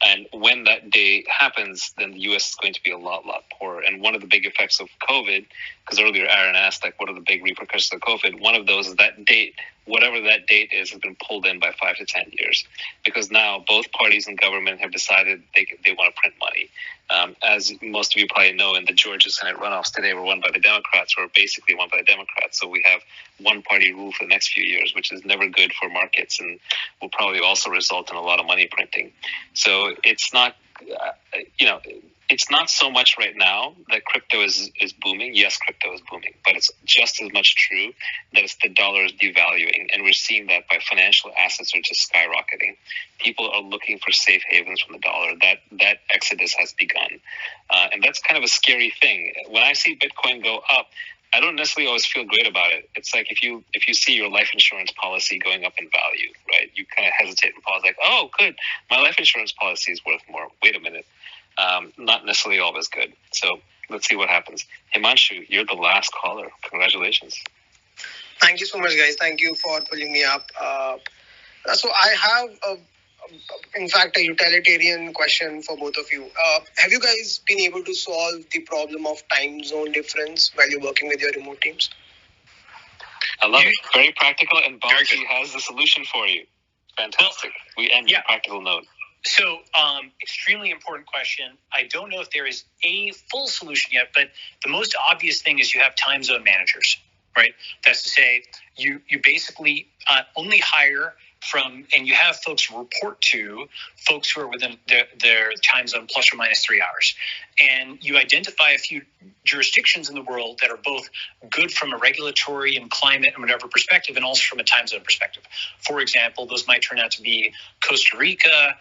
And when that day happens, then the U.S. is going to be a lot poorer. And one of the big effects of COVID, because earlier Aaron asked, what are the big repercussions of COVID? One of those is that date, whatever that date is, has been pulled in by 5 to 10 years. Because now both parties in government have decided they want to print money. As most of you probably know, in the Georgia Senate runoffs today were won by the Democrats, or basically won by the Democrats. So we have one-party rule for the next few years, which is never good for markets and will probably also result in a lot of money printing. So it's not, it's not so much right now that crypto is booming. Yes, crypto is booming, but it's just as much true that it's the dollar is devaluing. And we're seeing that by financial assets are just skyrocketing. People are looking for safe havens from the dollar. That exodus has begun. And that's kind of a scary thing. When I see Bitcoin go up, I don't necessarily always feel great about it. It's like if you see your life insurance policy going up in value, right? You kind of hesitate and pause like, oh, good, my life insurance policy is worth more. Wait a minute. Not necessarily always good. So let's see what happens. Himanshu, you're the last caller. Congratulations. Thank you so much, guys. Thank you for pulling me up. So I have, in fact, a utilitarian question for both of you. Have you guys been able to solve the problem of time zone difference while you're working with your remote teams? I love it. Very practical, and Balaji has the solution for you. Fantastic. We end on a practical note. So, extremely important question. I don't know if there is a full solution yet, but the most obvious thing is you have time zone managers, right? That's to say, you basically only hire and you have folks report to folks who are within their time zone plus or minus 3 hours. And you identify a few jurisdictions in the world that are both good from a regulatory and climate and whatever perspective, and also from a time zone perspective. For example, those might turn out to be Costa Rica,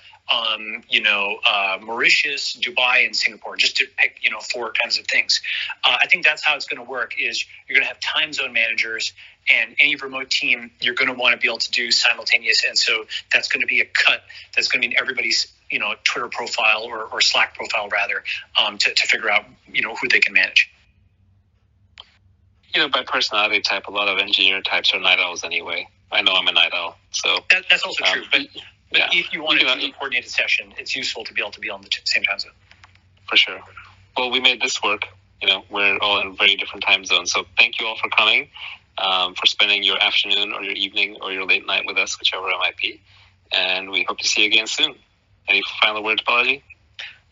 Mauritius, Dubai, and Singapore, just to pick, 4 kinds of things. I think that's how it's going to work, is you're going to have time zone managers, and any remote team, you're going to want to be able to do simultaneous. And so that's going to be a cut that's going to be in everybody's, Twitter profile or Slack profile, rather, to figure out, who they can manage. By personality type, a lot of engineer types are night owls anyway. I know I'm a night owl, so that's also true. But if you want to do a coordinated session, it's useful to be able to be on the same time zone. For sure. Well, we made this work. We're all in very different time zones. So thank you all for coming, for spending your afternoon or your evening or your late night with us, whichever it might be. And we hope to see you again soon. Any final words, Balaji?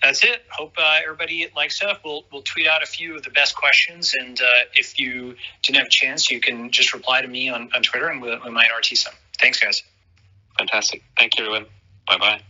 That's it. Hope everybody likes stuff. We'll tweet out a few of the best questions, and if you didn't have a chance, you can just reply to me on Twitter, and we might RT some. Thanks, guys. Fantastic. Thank you, everyone. Bye-bye.